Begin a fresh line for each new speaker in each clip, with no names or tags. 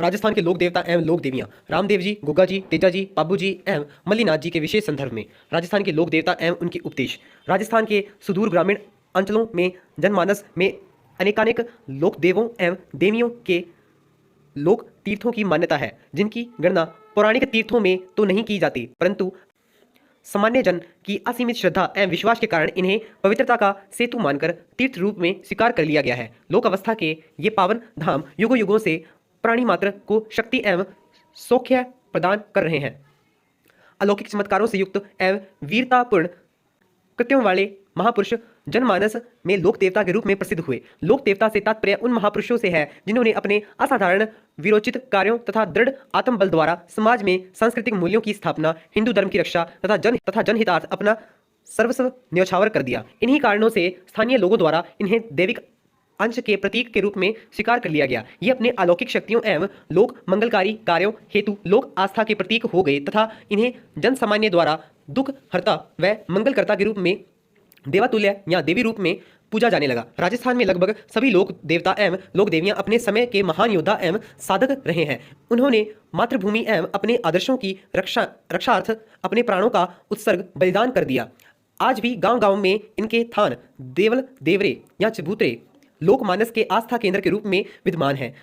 राजस्थान के लोक देवता एवं लोक देवियां रामदेव जी, गुग्गा जी, तेजा जी, पाबू जी एवं मल्लीनाथ जी के विशेष संदर्भ में राजस्थान के लोक देवता एवं उनके उपदेश। राजस्थान के सुदूर ग्रामीण अंचलों में जनमानस में अनेकानेक लोक देवों एवं देवियों के लोक तीर्थों की मान्यता है, जिनकी गणना पौराणिक तीर्थों में तो नहीं की जाती, परंतु सामान्य जन की असीमित श्रद्धा एवं विश्वास के कारण इन्हें पवित्रता का सेतु मानकर तीर्थ रूप में स्वीकार कर लिया गया है। लोक अवस्था के ये पावन धाम युगों युगों से प्राणी मात्र को शक्ति एवं सौख्य प्रदान कर रहे हैं। अलौकिक चमत्कारों से युक्त एवं वीरतापूर्ण कृत्यों वाले महापुरुष जनमानस में लोक देवता के रूप में प्रसिद्ध हुए। लोक देवता से तात्पर्य उन महापुरुषों से है जिन्होंने अपने असाधारण वीरोचित कार्यों तथा दृढ़ आत्मबल द्वारा समाज में सांस्कृतिक मूल्यों की स्थापना, हिंदू धर्म की रक्षा तथा जनहितार्थ अपना सर्वस्व न्यौछावर कर दिया। इन्हीं कारणों से स्थानीय लोगों द्वारा इन्हें दैविक अंश के प्रतीक के रूप में स्वीकार कर लिया गया। ये अपने अलौकिक शक्तियों एवं लोक मंगलकारी कार्यों हेतु लोक आस्था के प्रतीक हो गए तथा इन्हें जन सामान्य द्वारा दुख हर्ता व मंगलकर्ता के रूप में देवातुल्य या देवी रूप में पूजा जाने लगा। राजस्थान में लगभग सभी लोक देवता एवं लोक देवियां अपने समय के महान योद्धा एवं साधक रहे हैं। उन्होंने मातृभूमि एवं अपने आदर्शों की रक्षार्थ अपने प्राणों का उत्सर्ग बलिदान कर दिया। आज भी गांव-गांव में इनके थान देवल देवरे या चबूतरे लोकमानस के आस्था केंद्र के रूप में विद्यमान है।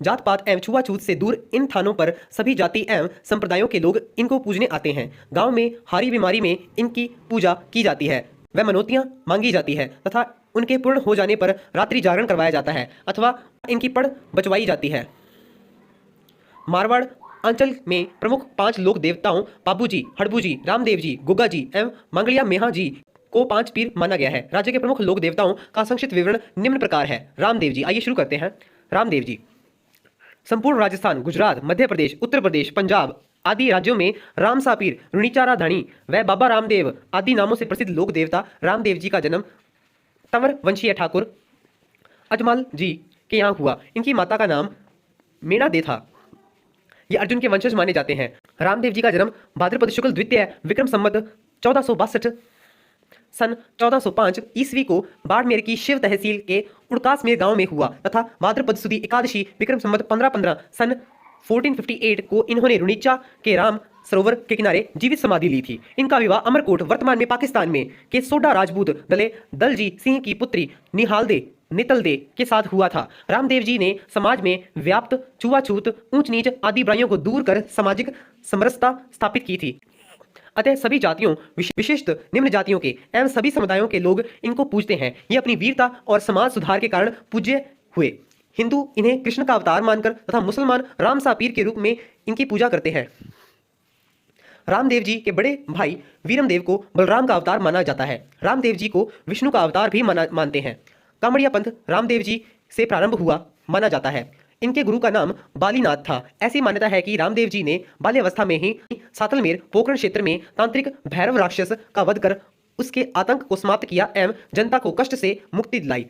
जात पात एवं छुआछूत से दूर इन थानों पर सभी जाति एवं संप्रदायों के लोग इनको पूजने आते हैं। गांव में हारी बीमारी में इनकी पूजा की जाती है व मनौतियां मांगी जाती है तथा उनके पूर्ण हो जाने पर रात्रि जागरण करवाया जाता है अथवा इनकी पड़ बचवाई जाती है। मारवाड़ अंचल में प्रमुख 5 लोक देवताओं पाबू जी, हड़बू जी, रामदेव जी, गुग्गा जी एवं मंगलिया मेहा जी को 5 पीर माना गया है। राज्य के प्रमुख लोक देवताओं का संक्षिप्त विवरण निम्न प्रकार है। रामदेव जी, आइए शुरू करते हैं। रामदेव जी संपूर्ण राजस्थान, गुजरात, मध्य प्रदेश, उत्तर प्रदेश, पंजाब आदि राज्यों में रामसा पीर, रुणीचारा धाणी व बाबा रामदेव आदि नामों से प्रसिद्ध लोक देवता रामदेव जी का जन्म तंवर वंशीय ठाकुर अजमाल जी के यहाँ हुआ। इनकी माता का नाम मेणा दे था। ये अर्जुन के वंशज माने जाते हैं। रामदेव जी का जन्म भाद्रपद शुक्ल द्वितीय विक्रम संवत 1462 सन 1405 ईस्वी को बाड़मेर की शिव तहसील के उड़कासमेर गांव में हुआ तथा भाद्रपद सुदी एकादशी विक्रम संवत 1515 सन 1458 को इन्होंने रुणीचा के राम सरोवर के किनारे जीवित समाधि ली थी। इनका विवाह अमरकोट वर्तमान में पाकिस्तान में के सोडा राजपूत दले दलजी सिंह की पुत्री निहालदे नितलदे के साथ हुआ था। रामदेव जी ने समाज में व्याप्त छुआछूत, ऊंच नीच आदि बुराइयों को दूर कर सामाजिक समरसता स्थापित की थी। अतः सभी जातियों विशिष्ट निम्न जातियों के एवं सभी समुदायों के लोग इनको पूजते हैं। ये अपनी वीरता और समाज सुधार के कारण पूज्य हुए। हिंदू इन्हें कृष्ण का अवतार मानकर तथा मुसलमान रामसा पीर के रूप में इनकी पूजा करते हैं। रामदेव जी के बड़े भाई वीरमदेव को बलराम का अवतार माना जाता है। रामदेव जी को विष्णु का अवतार भी मानते हैं। कामड़िया पंथ रामदेव जी से प्रारंभ हुआ माना जाता है। इनके गुरु का नाम बालीनाथ था। ऐसी मान्यता है कि रामदेव जी ने बाल्यावस्था में ही सातलमेर पोखरण क्षेत्र में तांत्रिक भैरव राक्षस का वध कर उसके आतंक को समाप्त किया एवं जनता को कष्ट से मुक्ति दिलाई।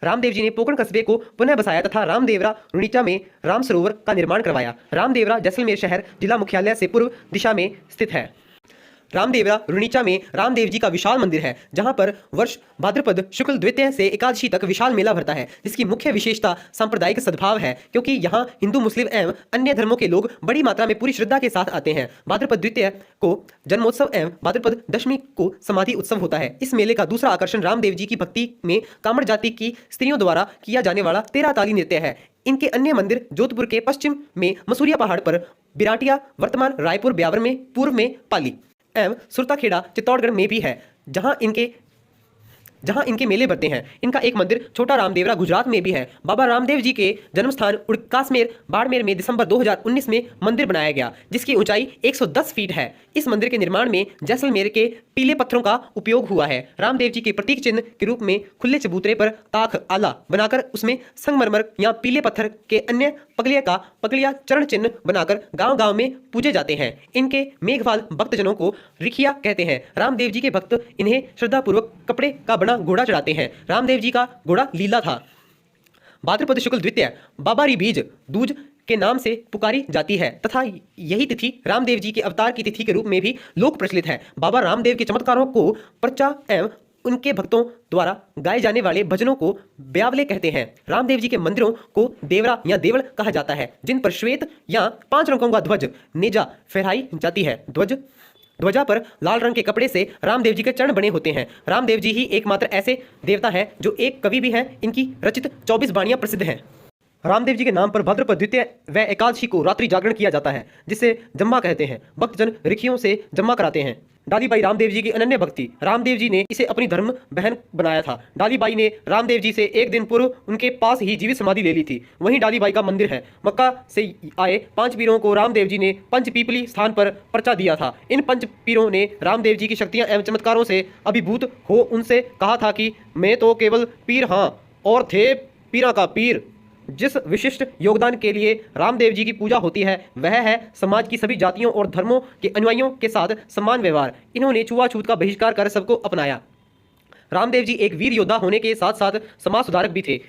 रामदेव जी ने पोखरण कस्बे को पुनः बसाया तथा रामदेवरा रुणीचा में राम सरोवर का निर्माण करवाया। रामदेवरा जैसलमेर शहर जिला मुख्यालय से पूर्व दिशा में स्थित है। रामदेवरा रुणीचा में रामदेव जी का विशाल मंदिर है, जहां पर वर्ष भाद्रपद शुक्ल द्वितीय से एकादशी तक विशाल मेला भरता है, जिसकी मुख्य विशेषता सांप्रदायिक सद्भाव है, क्योंकि यहां हिंदू, मुस्लिम एवं अन्य धर्मों के लोग बड़ी मात्रा में पूरी श्रद्धा के साथ आते हैं। भाद्रपद द्वितीय को जन्मोत्सव एवं भाद्रपद दशमी को समाधि उत्सव होता है। इस मेले का दूसरा आकर्षण रामदेव जी की भक्ति में कामड़ जाति की स्त्रियों द्वारा किया जाने वाला 13 ताली नृत्य है। इनके अन्य मंदिर जोधपुर के पश्चिम में मसूरिया पहाड़ पर, बिराटिया वर्तमान रायपुर ब्यावर में, पूर्व में पाली एवं सुरताखेड़ा चित्तौड़गढ़ में भी है, जहां इनके मेले भरते हैं। इनका एक मंदिर छोटा रामदेवरा गुजरात में भी है। बाबा रामदेव जी के जन्म स्थान उड़कासमेर बाड़मेर में दिसंबर 2019 में मंदिर बनाया गया, जिसकी ऊंचाई 110 फीट है। इस मंदिर के निर्माण में जैसलमेर के पीले पत्थरों का उपयोग हुआ है। रामदेव जी के प्रतीक चिन्ह के रूप में खुले चबूतरे पर ताख आला बनाकर उसमें संगमरमर या पीले पत्थर के अन्य पगलिया चरण चिन्ह बनाकर गांव-गांव में पूजे जाते हैं। इनके मेघवाल भक्तजनों को रिखिया कहते हैं। रामदेव जी के भक्त इन्हें श्रद्धापूर्वक कपड़े का बना घोड़ा चढ़ाते हैं। रामदेव जी का घोड़ा लीला था। भाद्रपद शुक्ल द्वितीय बाबारी बीज दूज के नाम से पुकारी जाती है तथा यही तिथि रामदेव जी के अवतार की तिथि के रूप में भी लोक प्रचलित है। बाबा रामदेव के चमत्कारों को प्रचा एवं उनके भक्तों द्वारा गाए जाने वाले भजनों को ब्यावले कहते हैं। रामदेव जी के मंदिरों को देवरा या देवल कहा जाता है, जिन पर श्वेत या 5 रंगों का ध्वज नेजा फहराई जाती है। ध्वजा पर लाल रंग के कपड़े से रामदेव जी के चरण बने होते हैं। रामदेव जी ही एकमात्र ऐसे देवता है जो एक कवि भी हैं। इनकी रचित 24 बाणियां प्रसिद्ध हैं। रामदेव जी के नाम पर भाद्रपद द्वितीय व एकादशी को रात्रि जागरण किया जाता है, जिसे जम्मा कहते हैं। भक्तजन रिखियों से जम्मा कराते हैं। डालीबाई रामदेव जी की अनन्य भक्ति। रामदेव जी ने इसे अपनी धर्म बहन बनाया था। डालीबाई ने रामदेव जी से एक दिन पूर्व उनके पास ही जीवित समाधि ले ली थी। वहीं डालीबाई का मंदिर है। मक्का से आए 5 पीरों को रामदेव जी ने पंच पीपली स्थान पर पर्चा दिया था। इन 5 पीरों ने रामदेव जी की शक्तियां एवं चमत्कारों से अभिभूत हो उनसे कहा था कि मैं तो केवल पीर हाँ और थे पीरा का पीर। जिस विशिष्ट योगदान के लिए रामदेव जी की पूजा होती है वह है समाज की सभी जातियों और धर्मों के अनुयायियों के साथ समान व्यवहार। इन्होंने छुआछूत का बहिष्कार कर सबको अपनाया। रामदेव जी एक वीर योद्धा होने के साथ साथ समाज सुधारक भी थे।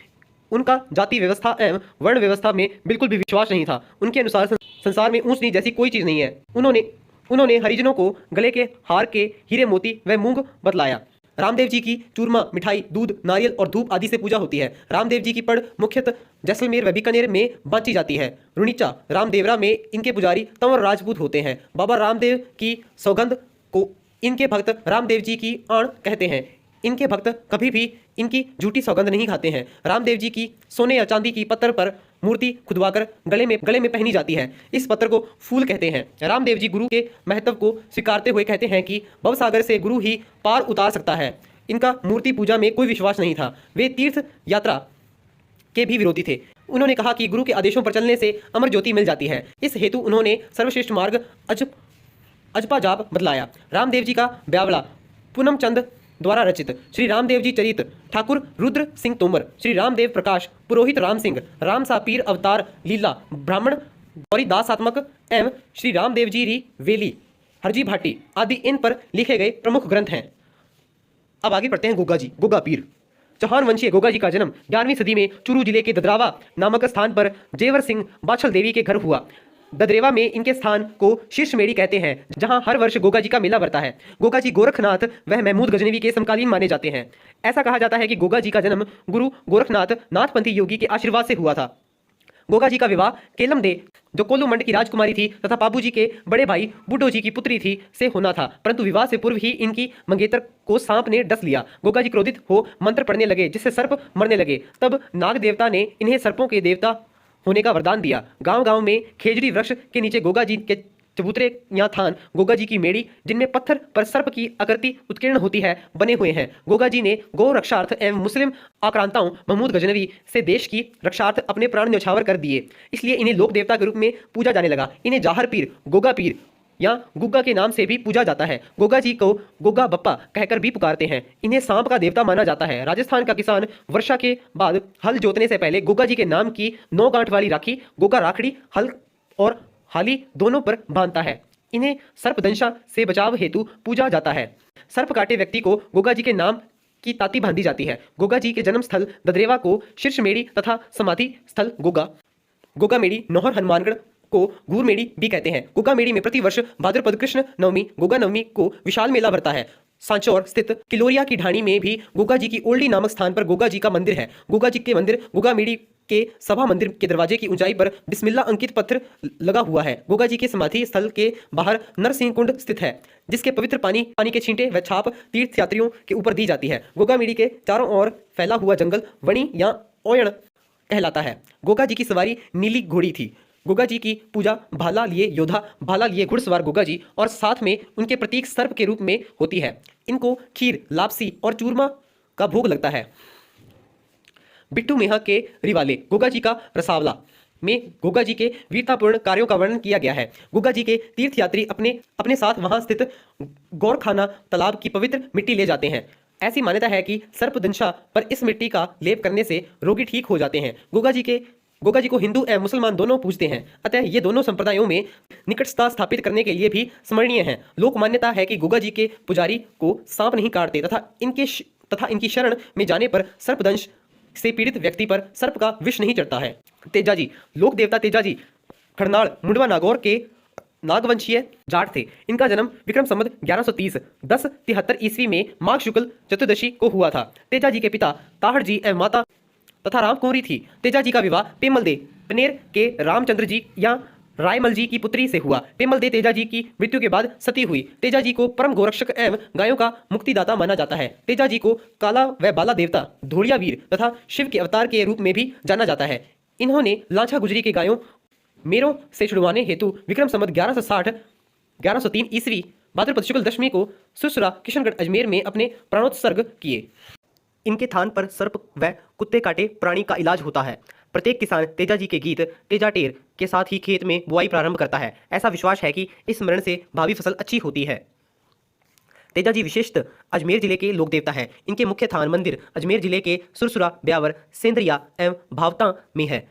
उनका जाति व्यवस्था एवं वर्ण व्यवस्था में बिल्कुल भी विश्वास नहीं था। उनके अनुसार संसार में ऊंच नीच जैसी कोई चीज़ नहीं है। उन्होंने हरिजनों को गले के हार के हीरे मोती व मूंग बतलाया। रामदेव जी की चूरमा, मिठाई, दूध, नारियल और धूप आदि से पूजा होती है। रामदेव जी की पड़ मुख्यतः जैसलमेर व बीकानेर में बांटी जाती है। रुणीचा रामदेवरा में इनके पुजारी तंवर राजपूत होते हैं। बाबा रामदेव की सौगंध को इनके भक्त रामदेव जी की आण कहते हैं। इनके भक्त कभी भी इनकी झूठी सौगंध नहीं खाते हैं। रामदेव जी की सोने या चांदी की पत्थर पर मूर्ति खुदवाकर गले में पहनी जाती है। इस पत्थर को फूल कहते हैं। रामदेव जी गुरु के महत्व को स्वीकारते हुए कहते हैं कि भवसागर से गुरु ही पार उतार सकता है। इनका मूर्ति पूजा में कोई विश्वास नहीं था। वे तीर्थ यात्रा के भी विरोधी थे। उन्होंने कहा कि गुरु के आदेशों पर चलने से अमर ज्योति मिल जाती है। इस हेतु उन्होंने सर्वश्रेष्ठ मार्ग अजपा जाप बदलाया। रामदेव जी का ब्यावला पूनम चंद द्वारा रचित श्री रामदेव जी चरित, ठाकुर रुद्र सिंह तोमर, श्री रामदेव प्रकाश, पुरोहित राम सिंह, राम सा पीर अवतार लीला, ब्राह्मण गौरीदासात्मक एवं श्री रामदेव जी री वेली, हरजी भाटी आदि इन पर लिखे गए प्रमुख ग्रंथ हैं। अब आगे पढ़ते हैं गोगा जी, गोगा पीर। चौहान वंशीय गोगा जी का जन्म 11वीं सदी में चूरू जिले के ददरावा नामक स्थान पर जेवर सिंह बाछल देवी के घर हुआ। ददरेवा में इनके स्थान को शीर्षमेड़ी कहते हैं, जहां हर वर्ष गोगा जी का मेला भरता है। गोगा जी गोरखनाथ व महमूद गजनवी के समकालीन माने जाते हैं। ऐसा कहा जाता है कि गोगा जी का जन्म गुरु गोरखनाथ नाथपंथी योगी के आशीर्वाद से हुआ था। गोगा जी का विवाह केलम दे, जो कोल्लू मंड की राजकुमारी थी तथा पाबू जी के बड़े भाई बुड्ढो जी की पुत्री थी, से होना था, परंतु विवाह से पूर्व ही इनकी मंगेतर को सांप ने डस लिया। गोगा जी क्रोधित हो मंत्र पढ़ने लगे, जिससे सर्प मरने लगे। तब नाग देवता ने इन्हें सर्पों के देवता होने का वरदान दिया। गांव-गांव में खेजड़ी वृक्ष के नीचे गोगा जी के चबूतरे या थान, गोगा जी की मेड़ी जिनमें पत्थर पर सर्प की आकृति उत्कीर्ण होती है, बने हुए हैं। गोगा जी ने गौ रक्षार्थ एवं मुस्लिम आक्रांताओं महमूद गजनवी से देश की रक्षार्थ अपने प्राण न्यौछावर कर दिए, इसलिए इन्हें लोक देवता के रूप में पूजा जाने लगा। इन्हें जाहर पीर, गोगा पीर या गुग्गा के नाम से भी पूजा जाता है। गोगा जी को गोगा बप्पा कहकर भी पुकारते हैं। इन्हें सांप का देवता माना जाता है। राजस्थान का किसान वर्षा के बाद हल जोतने से पहले गोगा जी के नाम की 9 गांठ वाली राखी, गोगा राखड़ी, हल और हाली दोनों पर बांधता है। इन्हें सर्पदंशा से बचाव हेतु पूजा जाता है। सर्प काटे व्यक्ति को गोगा जी के नाम की ताती बांधी जाती है। गोगा जी के जन्म स्थल ददरेवा को शीर्षमेड़ी तथा समाधि स्थल गोगा मेड़ी, नौहर हनुमानगढ़ को घूरमेड़ी भी कहते हैं। गोगा मेड़ी में प्रतिवर्ष भाद्रपद कृष्ण नवमी, गोगा नवमी को विशाल मेला भरता है। सांचौर स्थित किलोरिया की ढाणी में भी गोगा जी की ओल्डी नामक स्थान पर गोगा जी का मंदिर है। गोगा जी के मंदिर गोगा मेड़ी के सभा मंदिर के दरवाजे की ऊंचाई पर बिस्मिल्लाह अंकित पत्थर लगा हुआ है। गोगा जी के समाधि स्थल के बाहर नरसिंह कुंड स्थित है, जिसके पवित्र पानी के छींटे व छाप तीर्थयात्रियों के ऊपर दी जाती है। गोगा मेड़ी के चारों ओर फैला हुआ जंगल वणी या ओयण कहलाता है। गोगा जी की सवारी नीली घोड़ी थी। गोगा जी की पूजा भाला लिए योद्धा, भाला लिए घुड़सवार गोगा जी और साथ में उनके प्रतीक सर्प के रूप में होती है। इनको खीर, लापसी और चूरमा का भोग लगता है। बिट्टू मेहा के रिवाले गोगा जी का रसावला में गोगा जी के वीरतापूर्ण कार्यों का वर्णन किया गया है। गोगा जी के तीर्थयात्री अपने साथ वहां स्थित गौरखाना तालाब की पवित्र मिट्टी ले जाते हैं। ऐसी मान्यता है कि सर्पदंशा पर इस मिट्टी का लेप करने से रोगी ठीक हो जाते हैं। गोगा जी को हिंदू एवं मुसलमान दोनों पूजते हैं, अतः ये दोनों संप्रदायों में निकटता स्थापित करने के लिए भी स्मरणीय है। लोक मान्यता है कि गोगा जी के पुजारी को सांप नहीं काटते तथा इनकी शरण में जाने पर सर्पदंश से पीड़ित व्यक्ति पर सर्प का विष नहीं चढ़ता है। तेजा जी, लोक देवता तेजा जी खड़नाड़ मुंडवा नागौर के नागवंशीय जाट थे। इनका जन्म विक्रम संवत 1130 1073 ईस्वी में माघ शुक्ल चतुर्दशी को हुआ था। तेजा जी के पिता ताहड़ जी एवं माता तथा राम कुंवरी थी। तेजा जी का विवाह पेमल दे पनेर के रामचंद्र जी या रायमल जी की पुत्री से हुआ। पेमल दे तेजा जी की मृत्यु के बाद सती हुई। तेजा जी को परम गोरक्षक एवं गायों का मुक्तिदाता माना जाता है। तेजा जी को काला व बाला देवता, धोड़िया वीर तथा शिव के अवतार के रूप में भी जाना जाता है। इन्होंने लांछा गुजरी के गायों मेरों से छुड़वाने हेतु विक्रम संवत 1103 ईस्वी भाद्रपद शुक्ल दशमी को सुसरा किशनगढ़ अजमेर में अपने प्राणोत्सर्ग किए। इनके थान पर सर्प व कुत्ते काटे प्राणी का इलाज होता है। प्रत्येक किसान तेजा जी के गीत तेजा टेर के साथ ही खेत में बुआई प्रारंभ करता है। ऐसा विश्वास है कि इस स्मरण से भावी फसल अच्छी होती है। तेजा जी विशेषतः अजमेर जिले के लोक देवता हैं। इनके मुख्य थान मंदिर अजमेर जिले के सुरसुरा, ब्यावर, सेंद्रिया एवं भावता में है।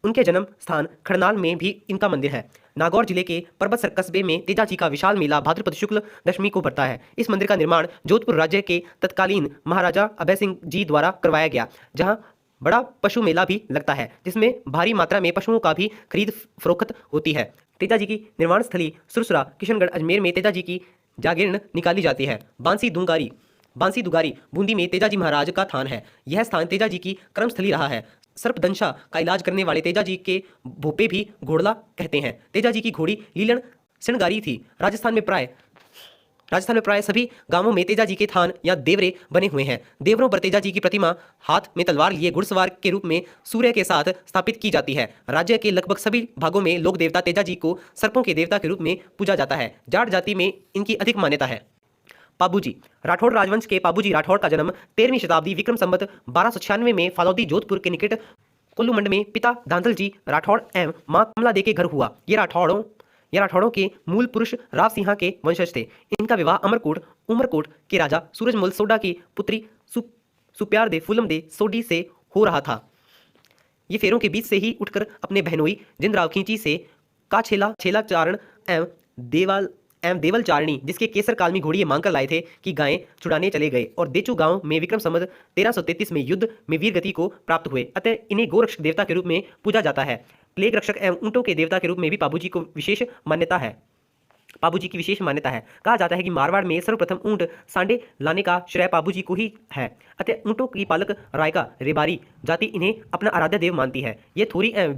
उनके जन्म स्थान खड़नाल में भी इनका मंदिर है। नागौर जिले के परबतसर कस्बे में तेजा जी का विशाल मेला भाद्रपद शुक्ल दशमी को पड़ता है। इस मंदिर का निर्माण जोधपुर राज्य के तत्कालीन महाराजा अभय सिंह जी द्वारा करवाया गया, जहां बड़ा पशु मेला भी लगता है, जिसमें भारी मात्रा में पशुओं का भी खरीद फरोख्त होती है। तेजा जी की निर्माण स्थली सुरसुरा किशनगढ़ अजमेर में तेजा जी की जागीर्ण निकाली जाती है। बांसी दुगारी बूंदी में तेजा जी महाराज का थान है। यह स्थान तेजा जी की कर्मस्थली रहा है। सर्पदंशा का इलाज करने वाले तेजा जी के भोपे भी घोड़ला कहते हैं। तेजा जी की घोड़ी लीलन सिणगारी थी। राजस्थान में प्राय सभी गांवों में तेजा जी के थान या देवरे बने हुए हैं। देवरों पर तेजा जी की प्रतिमा हाथ में तलवार लिए घुड़सवार के रूप में सूर्य के साथ स्थापित की जाती है। राज्य के लगभग सभी भागों में लोक देवता तेजा जी को सर्पों के देवता के रूप में पूजा जाता है। जाट जाति में इनकी अधिक मान्यता है। पाबूजी राठौड़ राजवंश के पाबूजी राठौड़ का जन्म 13वीं शताब्दी विक्रम संवत 1296 में फालौदी जोधपुर के निकट कोल्लूमंड में पिता दांतल जी राठौड़ एवं मां कमला दे के घर हुआ। ये राठौड़ों के मूल पुरुष राव सिंहा के वंशज थे। इनका विवाह उमरकोट के राजा सूरजमल सोडा की पुत्री सुप्यार दे फूलम दे सोडी से हो रहा था। ये फेरों के बीच से ही उठकर अपने बहनोई जिंदराव खींची से का छेला चारण एवं देवल चारणी, जिसके केसर कालमी घोड़ी मांग कर लाए थे, कि गायें छुड़ाने चले गए और देचू गांव में विक्रम संवत 1333 में युद्ध में वीर गति को प्राप्त हुए। अतः इन्हें गोरक्षक देवता के रूप में पूजा जाता है। प्लेग रक्षक एवं ऊंटों के देवता के रूप में भी पाबूजी की विशेष मान्यता है। कहा जाता है कि मारवाड़ में सर्वप्रथम ऊंट सांडे लाने का श्रेय पाबूजी को ही है। अतः ऊंटों की पालक रायका रेबारी जाति इन्हें अपना आराध्य देव मानती है। ये थोरी एवं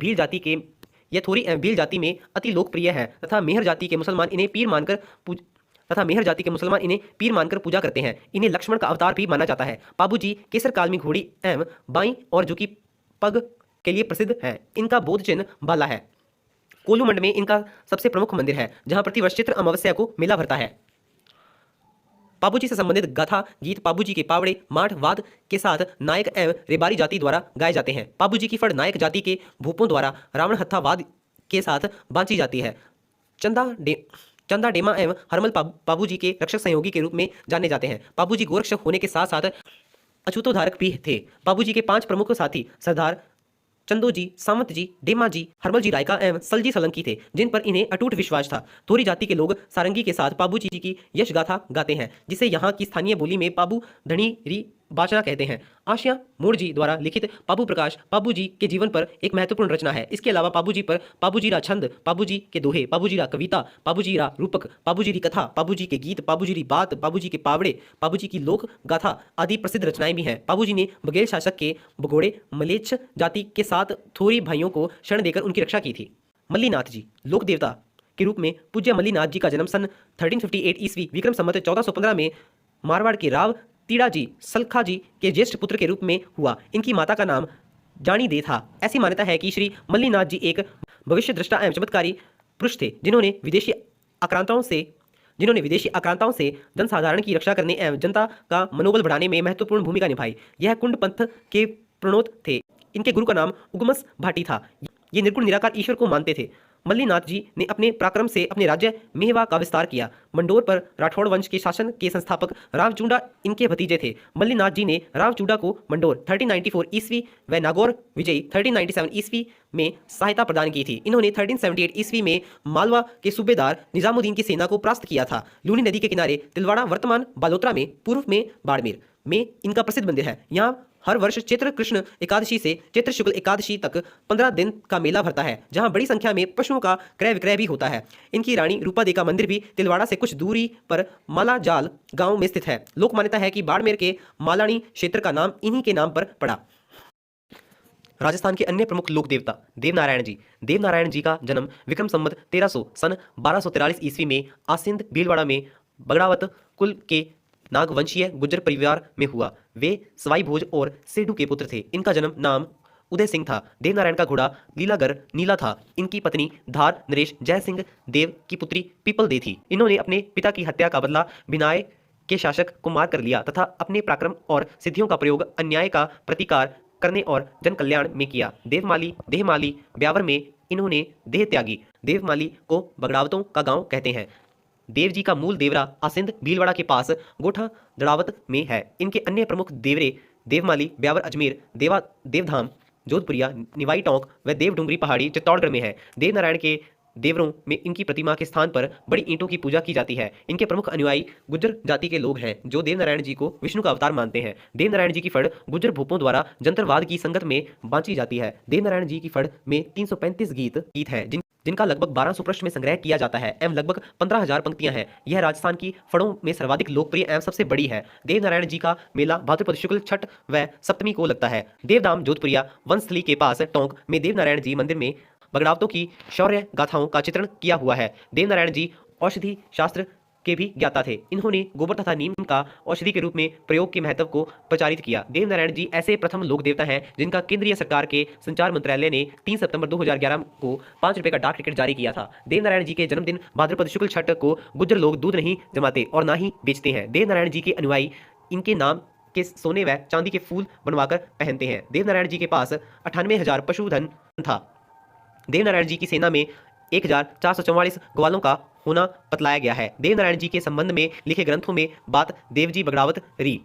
भील जाति में अति लोकप्रिय है तथा मेहर जाति के मुसलमान इन्हें पीर मानकर पूजा करते हैं। इन्हें लक्ष्मण का अवतार भी माना जाता है। पाबूजी केसर काल में घोड़ी एवं बाई और झुकी पग के लिए प्रसिद्ध है। इनका बोध चिन्ह बाला है। कोल्लूमंड में इनका सबसे प्रमुख मंदिर है, जहां प्रतिवर्ष चित्र अमावस्या को मेला भरता है। पाबूजी से संबंधित गाथा गीत पाबूजी के पावड़े माठ वाद के साथ नायक एवं रेबारी जाति द्वारा गाए जाते हैं। पाबूजी की फड़ नायक जाति के भूपों द्वारा रावण हत्था वाद के साथ बांची जाती है। चंदा डेमा एवं हरमल पाबूजी के रक्षक सहयोगी के रूप में जाने जाते हैं। पाबूजी गोरक्षक होने के साथ साथ अछूतोधारक भी थे। पाबूजी के 5 प्रमुख साथी सरदार चंदो जी, सावंत जी, डेमा जी, हरमल जी रायका एवं सलजी सोलंकी थे, जिन पर इन्हें अटूट विश्वास था। थोरी जाति के लोग सारंगी के साथ पाबू जी की यश गाथा गाते हैं, जिसे यहाँ की स्थानीय बोली में पाबू धनी री बाचना कहते हैं। आशिया मोड़ जी द्वारा लिखित पाबू प्रकाश पाबू जी के जीवन पर एक महत्वपूर्ण रचना है। इसके अलावा पाबू जी पर पाबू जी रा छंद, पाबू जी के दोहे, पाबू जी रा कविता, पाबू जी रा रूपक, पाबू जी री कथा, पाबू जी के गीत, पाबू जी री बात, पाबू जी के पावड़े, पाबू जी की लोक गाथा आदि प्रसिद्ध रचनाएं भी हैं। पाबू जी ने बघेल शासक के भगोड़े मलेच्छ जाति के साथ थोरी भाइयों को शरण देकर उनकी रक्षा की थी। मल्लीनाथ जी लोक देवता के रूप में पूज्य मल्लीनाथ जी का जन्म सन 1358 ईस्वी विक्रम संवत 1415 में मारवाड़ के राव तीड़ा जी सलखा जी के ज्येष्ठ पुत्र के रूप में हुआ। इनकी माता का नाम जानी दे था। ऐसी मान्यता है कि श्री मल्लीनाथ जी एक भविष्य दृष्टा एवं चमत्कारी पुरुष थे, जिन्होंने विदेशी आक्रांताओं से जनसाधारण की रक्षा करने एवं जनता का मनोबल बढ़ाने में महत्वपूर्ण भूमिका निभाई। यह कुंड पंथ के प्रणोत थे। इनके गुरु का नाम उगमस भाटी था। ये निर्गुण निराकार ईश्वर को मानते थे। मल्लीनाथ जी ने अपने पराक्रम से अपने राज्य मेहवा का विस्तार किया। मंडोर पर राठौड़ वंश के शासन के संस्थापक रावचूड़ा इनके भतीजे थे। मल्लीनाथ जी ने रावचूड़ा को मंडोर 1394 ईस्वी व नागौर विजयी 1397 ईस्वी में सहायता प्रदान की थी। इन्होंने 1378 ईस्वी में मालवा के सूबेदार निजामुद्दीन की सेना को परास्त किया था। लूनी नदी के किनारे तिलवाड़ा वर्तमान बालोतरा में, पूर्व में बाड़मेर में इनका प्रसिद्ध मंदिर है। यहाँ हर वर्ष चैत्र कृष्ण एकादशी से चैत्र शुक्ल एकादशी तक 15 दिन का मेला भरता है, जहां बड़ी संख्या में पशुओं का क्रय विक्रय भी होता है। इनकी रानी रूपादेवी का मंदिर भी तिलवाड़ा से कुछ दूरी पर मालाजाल गांव में स्थित है। लोक मान्यता है कि बाड़मेर के मालानी क्षेत्र का नाम इन्हीं के नाम पर पड़ा। राजस्थान के अन्य प्रमुख लोक देवता देवनारायण जी। देवनारायण जी का जन्म विक्रम संवत 1300 सन 1243 ईस्वी में आसिंद भीलवाड़ा में बगड़ावत कुल के नागवंशीय गुज्जर परिवार में हुआ। वे सवाई भोज और सेठू के पुत्र थे। इनका जन्म नाम उदय सिंह था। देवनारायण का घोड़ा लीलागर नीला था। इनकी पत्नी धार नरेश जय सिंह देव की पुत्री पीपल दे थी। इन्होंने अपने पिता की हत्या का बदला बिनाय के शासक को मार कर लिया तथा अपने पराक्रम और सिद्धियों का प्रयोग अन्याय का प्रतिकार करने और जन कल्याण में किया। देहमाली ब्यावर में इन्होंने देह त्यागी। देवमाली को बगड़ावतों का गांव कहते हैं। देव जी का मूल देवरा आसिंद भीलवाड़ा के पास गोठा दड़ावत में है। इनके अन्य प्रमुख देवरे देवमाली ब्यावर अजमेर देवधाम जोधपुरिया निवाई टोंक व देवडुंगरी पहाड़ी चित्तौड़गढ़ में है। देवनारायण के देवरों में इनकी प्रतिमा के स्थान पर बड़ी ईंटों की पूजा की जाती है। इनके प्रमुख अनुयायी गुज्जर जाति के लोग हैं जो देवनारायण जी को विष्णु का अवतार मानते हैं। देवनारायण जी की फड़ गुज्जर भूपों द्वारा जंत्रवाद की संगत में बांची जाती है। देवनारायण जी की फड़ में 335 गीत हैं जिनका लगभग 1200 पृष्ठ में संग्रह किया जाता है एवं लगभग 15,000 पंक्तियां हैं। यह राजस्थान की फड़ों में सर्वाधिक लोकप्रिय एवं सबसे बड़ी है। देवनारायण जी का मेला भाद्रपद शुक्ल छठ व सप्तमी को लगता है। देवधाम जोधपुरिया वंशस्थली के पास टोंक में देवनारायण जी मंदिर में बगड़ावतों की शौर्य गाथाओं का चित्रण किया हुआ है। देवनारायण जी औषधि शास्त्र के भी ज्ञाता थे। इन्होंने गोबर तथा नीम का औषधि के रूप में प्रयोग के महत्व को प्रचारित किया। देवनारायण जी ऐसे प्रथम लोक देवता हैं जिनका केंद्रीय सरकार के संचार मंत्रालय ने 3 सितंबर 2011 को 5 रुपए का डाक टिकट जारी किया था। देवनारायण जी के जन्मदिन भाद्रपद शुक्ल छठ को गुज्जर लोग दूध नहीं जमाते और ना ही बेचते हैं। देवनारायण जी के अनुयायी इनके नाम के सोने व चांदी के फूल बनवाकर पहनते हैं। देवनारायण जी के पास 98,000 पशुधन था। देवनारायण जी की सेना में 1444 ग्वालों का होना बतलाया गया है। देवनारायण जी के संबंध में लिखे ग्रंथों में बात देवजी बगड़ावत री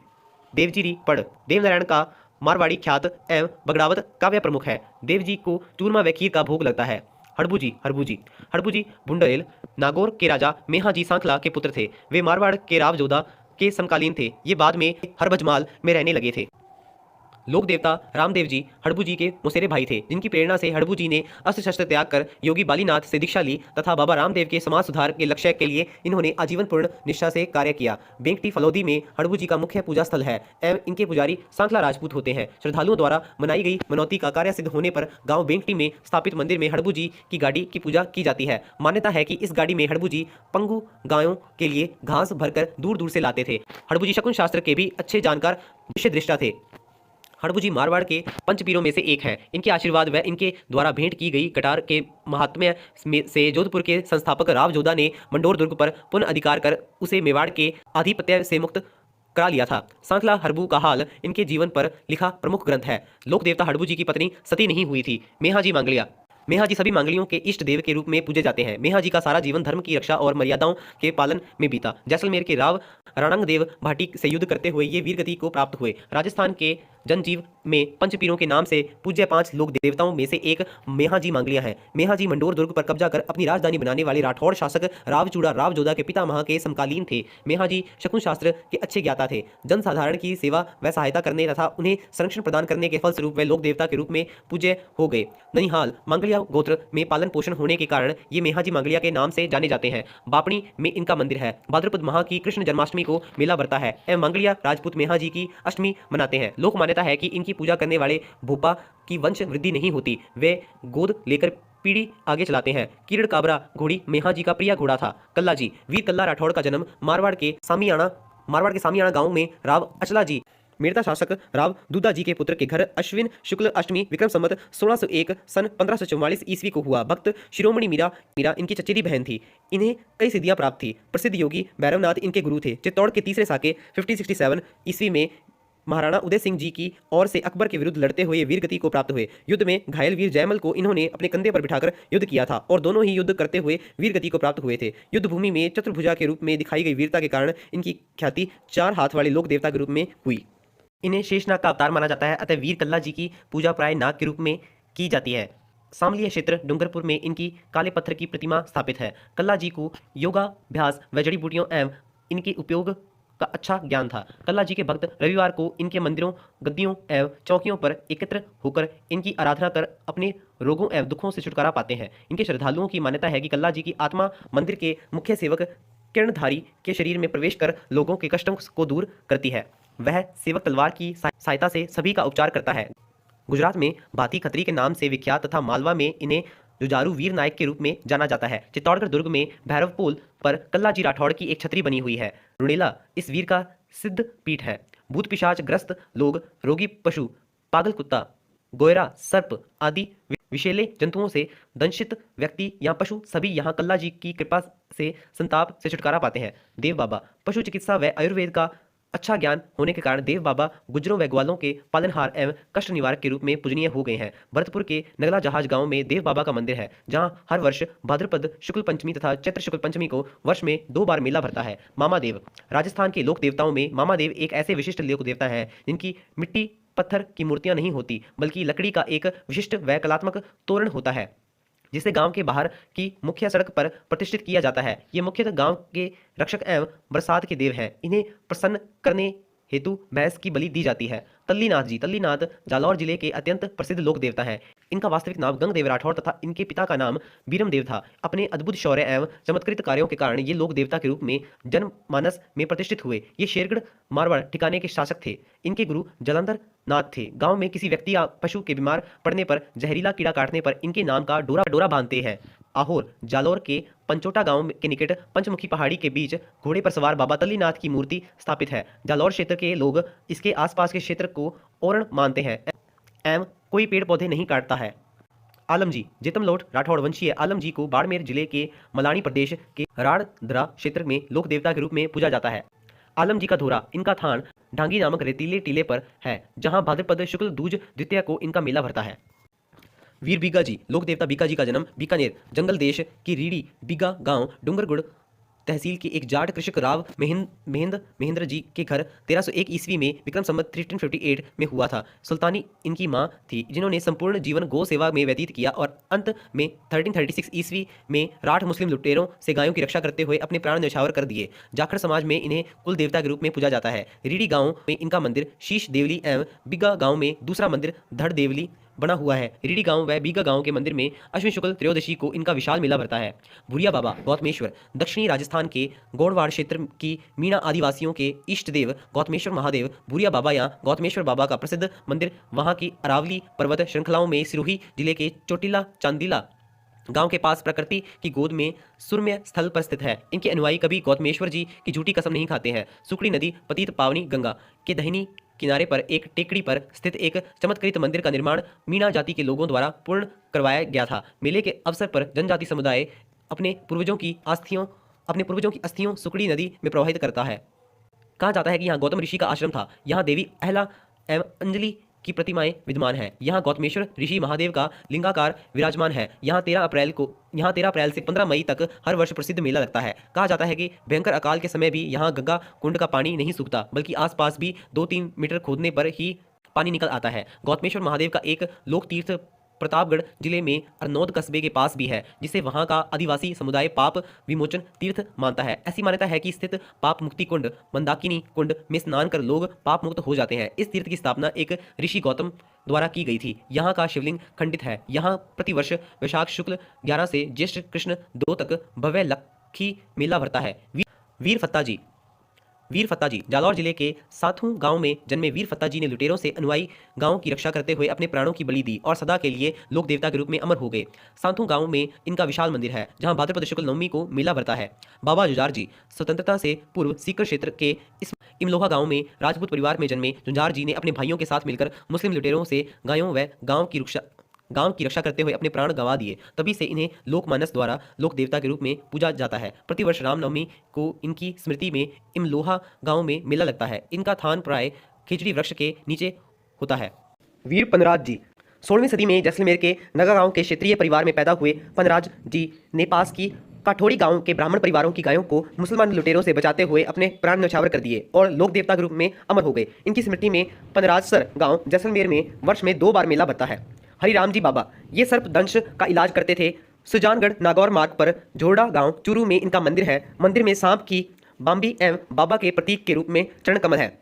देवजी री पढ़ देवनारायण का मारवाड़ी ख्यात एवं बगड़ावत काव्य प्रमुख है। देवजी को चूरमा व खीर का भोग लगता है। हड़बूजी बुंडेल नागौर के राजा मेहाजी सांखला के पुत्र थे। वे मारवाड़ के राव जोधा के समकालीन थे। ये बाद में हरबजमाल में रहने लगे थे। लोक देवता रामदेव जी हड़बू जी के मुसेरे भाई थे, जिनकी प्रेरणा से हड़बू जी ने अस्त्र शस्त्र त्याग कर योगी बालीनाथ से दीक्षा ली तथा बाबा रामदेव के समाज सुधार के लक्ष्य के लिए इन्होंने आजीवन पूर्ण निष्ठा से कार्य किया। बेंकटी फलौदी में हड़बू जी का मुख्य पूजा स्थल है एवं इनके पुजारी सांखला राजपूत होते हैं। श्रद्धालुओं द्वारा मनाई गई मनौती का कार्य सिद्ध होने पर गाँव बेंकटी में स्थापित मंदिर में हड़बू जी की गाड़ी की पूजा की जाती है। मान्यता है कि इस गाड़ी में हड़बू जी पंगु गायों के लिए घास भरकर दूर दूर से लाते थे। हड़बू जी शकुन शास्त्र के भी अच्छे जानकार विषय दृष्टा थे। हड़बू जी मारवाड़ के पंचपीरों में से एक हैं। इनके आशीर्वाद व इनके द्वारा भेंट की गई कटार के महात्म्य से जोधपुर के संस्थापक राव जोधा ने मंडोर दुर्ग पर पुनः अधिकार कर उसे मेवाड़ के आधिपत्य से मुक्त करा लिया था। सांखला हड़बू का हाल इनके जीवन पर लिखा प्रमुख ग्रंथ है। लोक देवता हड़बू जी की पत्नी सती नहीं हुई थी। मेहाजी मांगलिया मेहा जी सभी मांगलियों के इष्ट देव के रूप में पूजे जाते हैं। मेहा जी का सारा जीवन धर्म की रक्षा और मर्यादाओं के पालन में बीता। जैसलमेर के राव राणंग देव भाटी से युद्ध करते हुए ये वीर गति को प्राप्त हुए। राजस्थान के जनजीव में पंचपीरों के नाम से पूज्य 5 लोक देवताओं में से एक मेहाजी मांगलिया है। मेहाजी मंडोर दुर्ग पर कब्जा कर अपनी राजधानी बनाने वाले राठौड़ शासक रावचूड़ा राव जोधा के पितामह के समकालीन थे। मेहाजी शकुन शास्त्र के अच्छे ज्ञाता थे। जनसाधारण की सेवा व सहायता करने तथा उन्हें संरक्षण प्रदान करने के फलस्वरूप वे लोक देवता के रूप में पूज्य हो गए। ननिहाल मांगलिया गोत्र में पालन पोषण होने के कारण ये मेहाजी मांगलिया के नाम से जाने जाते हैं। बापणी में इनका मंदिर है। भाद्रपद माह की कृष्ण जन्माष्टमी को मेला भरता है एवं मांगलिया राजपूत मेहाजी की अष्टमी मनाते हैं। लोक मान्यता है कि इनकी पूजा करने वाले भोपा की वंश वृद्धि नहीं होती। वे गोद लेकर पीढ़ी आगे चलाते हैं। कीरड़ काबरा घोड़ी मेहाजी का प्रिय घोड़ा था। कल्ला जी वीर कल्ला राठौड़ का जन्म मारवाड़ के सामियाणा गांव में राव अचला जी मेड़ता शासक राव दूधा जी के पुत्र के घर अश्विन शुक्ल अष्टमी विक्रम संवत 1601 सन 1544 ईस्वी को हुआ। भक्त शिरोमणि मीरा इनकी चचेरी बहन थी। इन्हें कई सिद्धियां प्राप्त थी। प्रसिद्ध योगी भैरवनाथ इनके गुरु थे। चित्तौड़ के तीसरे साके 1567 ईस्वी में महाराणा उदय सिंह जी की ओर से अकबर के विरुद्ध लड़ते हुए वीर गति को प्राप्त हुए। युद्ध में घायल वीर जयमल को इन्होंने अपने कंधे पर बिठाकर युद्ध किया था और दोनों ही युद्ध करते हुए वीर गति को प्राप्त हुए थे। युद्ध भूमि में चतुर्भुजा के रूप में दिखाई गई वीरता के कारण इनकी ख्याति 4 हाथ वाले लोक देवता के रूप में हुई। इन्हें शेषनाग का अवतार माना जाता है, अतः वीर कल्ला जी की पूजा प्राय नाग के रूप में की जाती है। सामलिया क्षेत्र डूंगरपुर में इनकी काले पत्थर की प्रतिमा स्थापित है। कल्ला जी को योगाभ्यास व जड़ी बूटियों एवं इनके उपयोग का अच्छा ज्ञान था। कल्ला जी के भक्त रविवार को इनके मंदिरों, गद्दियों एवं चौकियों पर एकत्र होकर इनकी आराधना कर अपने रोगों एवं दुखों से छुटकारा पाते हैं। इनके श्रद्धालुओं की मान्यता है कि कल्ला जी की आत्मा मंदिर के मुख्य सेवक किरणधारी के शरीर में प्रवेश कर लोगों के कष्टों को दूर करती है। वह सेवक तलवार की सहायता से सभी का उपचार करता है। गुजरात में बाती खत्री के नाम से विख्यात तथा मालवा में इन्हें जुझारू वीर नायक के रूप में जाना जाता है। चित्तौड़गढ़ दुर्ग में भैरवपोल पर कल्लाजी राठौड़ की एक छतरी बनी हुई है। रुणेला इस वीर का सिद्ध पीठ है। भूत पिशाच ग्रस्त लोग, रोगी पशु, पागल कुत्ता, गोयरा, सर्प आदि विषैले जंतुओं से दंशित व्यक्ति या पशु सभी यहाँ कल्ला जी की कृपा से संताप से छुटकारा पाते हैं। देव बाबा पशु चिकित्सा व आयुर्वेद का अच्छा ज्ञान होने के कारण देव बाबा गुज्जरों व ग्वालों के पालनहार एवं कष्ट निवारक के रूप में पूजनीय हो गए हैं। भरतपुर के नगला जहाज गांव में देव बाबा का मंदिर है, जहां हर वर्ष भाद्रपद शुक्ल पंचमी तथा चैत्र शुक्ल पंचमी को वर्ष में 2 बार मेला भरता है। मामा देव राजस्थान के लोक देवताओं में मामा देव एक ऐसे विशिष्ट लोक देवता हैं जिनकी मिट्टी पत्थर की मूर्तियां नहीं होती, बल्कि लकड़ी का एक विशिष्ट व कलात्मक तोरण होता है, जिसे गांव के बाहर की मुख्य सड़क पर प्रतिष्ठित किया जाता है। ये मुख्यतः गांव के रक्षक एवं बरसात के देव हैं। इन्हें प्रसन्न करने हेतु भैंस की बलि दी जाती है। तल्लीनाथ जी तल्लीनाथ जालौर जिले के अत्यंत प्रसिद्ध लोक देवता हैं। इनका वास्तविक नाम गंगदेव राठौड़ तथा इनके पिता का नाम बीरम देव था। अपने अद्भुत शौर्य एवं चमत्कृत कार्यों के कारण ये लोक देवता के रूप में जनमानस में प्रतिष्ठित हुए। ये शेरगढ़ मारवाड़ ठिकाने के शासक थे। इनके गुरु जलंधर नाथ थे। गांव में किसी व्यक्ति या पशु के बीमार पड़ने पर, जहरीला कीड़ा काटने पर इनके नाम का डोरा बांधते हैं। आहोर जालौर के पंचोटा गांव के निकट पंचमुखी पहाड़ी के बीच घोड़े पर सवार बाबा तल्लीनाथ की मूर्ति स्थापित है। जालौर क्षेत्र के लोग इसके आसपास के क्षेत्र को ओरण मानते हैं एवं कोई पेड़ पौधे नहीं काटता है। आलम जी जेतमलोट राठौड़ वंशीय आलम जी को बाड़मेर जिले के मलानी प्रदेश के राड़दरा क्षेत्र में लोक देवता के रूप में पूजा जाता है। आलम जी का धोरा इनका थान ढांगी नामक रेतीले टीले पर है, जहां भाद्रपद शुक्ल दूज द्वितीया को इनका मेला भरता है। वीर बीगा जी लोक देवता बीका जी का जन्म बीकानेर जंगल देश की रीड़ी बीगा गांव डूंगरगुड़ तहसील के एक जाट कृषक राव महेंद्र जी के घर 1301 ईस्वी में विक्रम संवत 1358 में हुआ था। सुल्तानी इनकी मां थी, जिन्होंने संपूर्ण जीवन गौ सेवा में व्यतीत किया और अंत में 1336 ईस्वी में राठ मुस्लिम लुटेरों से गायों की रक्षा करते हुए अपने प्राण न्यौछावर कर दिए। जाखड़ समाज में इन्हें कुल देवता के रूप में पूजा जाता है। रीडी गांव में इनका मंदिर शीश देवली एवं बिगा गांव में दूसरा मंदिर धड़ देवली बना हुआ है। रीडी गांव व बीगा गांव के मंदिर में अश्विन शुक्ल त्रयोदशी को इनका विशाल मेला भरता है। भूरिया बाबा गौतमेश्वर दक्षिणी राजस्थान के गोड़वाड़ क्षेत्र की मीणा आदिवासियों के इष्ट देव गौतमेश्वर महादेव भूरिया बाबा या गौतमेश्वर बाबा का प्रसिद्ध मंदिर वहां की अरावली पर्वत श्रृंखलाओं में सिरोही जिले के चोटिला चांदिला गांव के पास प्रकृति की गोद में सुरम्य स्थल पर स्थित है। इनके अनुयायी कभी गौतमेश्वर जी की झूठी कसम नहीं खाते हैं। सुकड़ी नदी पतित पावनी गंगा के दाहिनी किनारे पर एक टेकड़ी पर स्थित एक चमत्कृत मंदिर का निर्माण मीणा जाति के लोगों द्वारा पूर्ण करवाया गया था। मेले के अवसर पर जनजाति समुदाय अपने पूर्वजों की अस्थियों सुकड़ी नदी में प्रवाहित करता है। कहा जाता है कि यहाँ गौतम ऋषि का आश्रम था। यहाँ देवी अहला एवं अंजलि की प्रतिमाएं विद्यमान है। यहाँ गौतमेश्वर ऋषि महादेव का लिंगाकार विराजमान है। यहाँ 13 अप्रैल से 15 मई तक हर वर्ष प्रसिद्ध मेला लगता है। कहा जाता है कि भयंकर अकाल के समय भी यहाँ गंगा कुंड का पानी नहीं सूखता, बल्कि आसपास भी 2-3 मीटर खोदने पर ही पानी निकल आता है। गौतमेश्वर महादेव का एक लोक तीर्थ प्रतापगढ़ जिले में अरनौद कस्बे के पास भी है, जिसे वहां का आदिवासी समुदाय पाप विमोचन तीर्थ मानता है। ऐसी मान्यता है कि स्थित पाप मुक्ति कुंड मंदाकिनी कुंड में स्नान कर लोग पाप मुक्त हो जाते हैं। इस तीर्थ की स्थापना एक ऋषि गौतम द्वारा की गई थी। यहाँ का शिवलिंग खंडित है। यहाँ प्रतिवर्ष वैशाख शुक्ल 11 से ज्येष्ठ कृष्ण 2 तक भव्य लक्खी मेला भरता है। वीर फत्ता जी जालौर जिले के साथू गांव में जन्मे वीर फत्ता जी ने लुटेरों से अनुयायी गांव की रक्षा करते हुए अपने प्राणों की बलि दी और सदा के लिए लोक देवता के रूप में अमर हो गए। साथू गांव में इनका विशाल मंदिर है, जहां भाद्रपद शुक्ल नवमी को मेला भरता है। बाबा जुझार जी स्वतंत्रता से पूर्व सीकर क्षेत्र के इस इमलोहा गांव में राजपूत परिवार में जन्मे जुझार जी ने अपने भाइयों के साथ मिलकर मुस्लिम लुटेरों से गायों व गांव की रक्षा करते हुए अपने प्राण गंवा दिए। तभी से इन्हें लोकमानस द्वारा लोक देवता के रूप में पूजा जाता है। प्रतिवर्ष रामनवमी को इनकी स्मृति में इमलोहा गांव में मेला लगता है। इनका थान प्राय खिचड़ी वृक्ष के नीचे होता है। वीर पनराज जी 16वीं सदी में जैसलमेर के नगा गांव के क्षेत्रीय परिवार में पैदा हुए पनराज जी ने पास की काठोड़ी गांव के ब्राह्मण परिवारों की गायों को मुसलमान लुटेरों से बचाते हुए अपने प्राण न्यौछावर कर दिए और लोक देवता के रूप में अमर हो गए। इनकी स्मृति में पनराजसर गांव जैसलमेर में वर्ष में 2 बार मेला भरता है। हरिराम जी बाबा ये सर्प दंश का इलाज करते थे। सुजानगढ़ नागौर मार्ग पर झोरडा गांव चूरू में इनका मंदिर है। मंदिर में सांप की बाम्बी एवं बाबा के प्रतीक के रूप में चरण कमल है।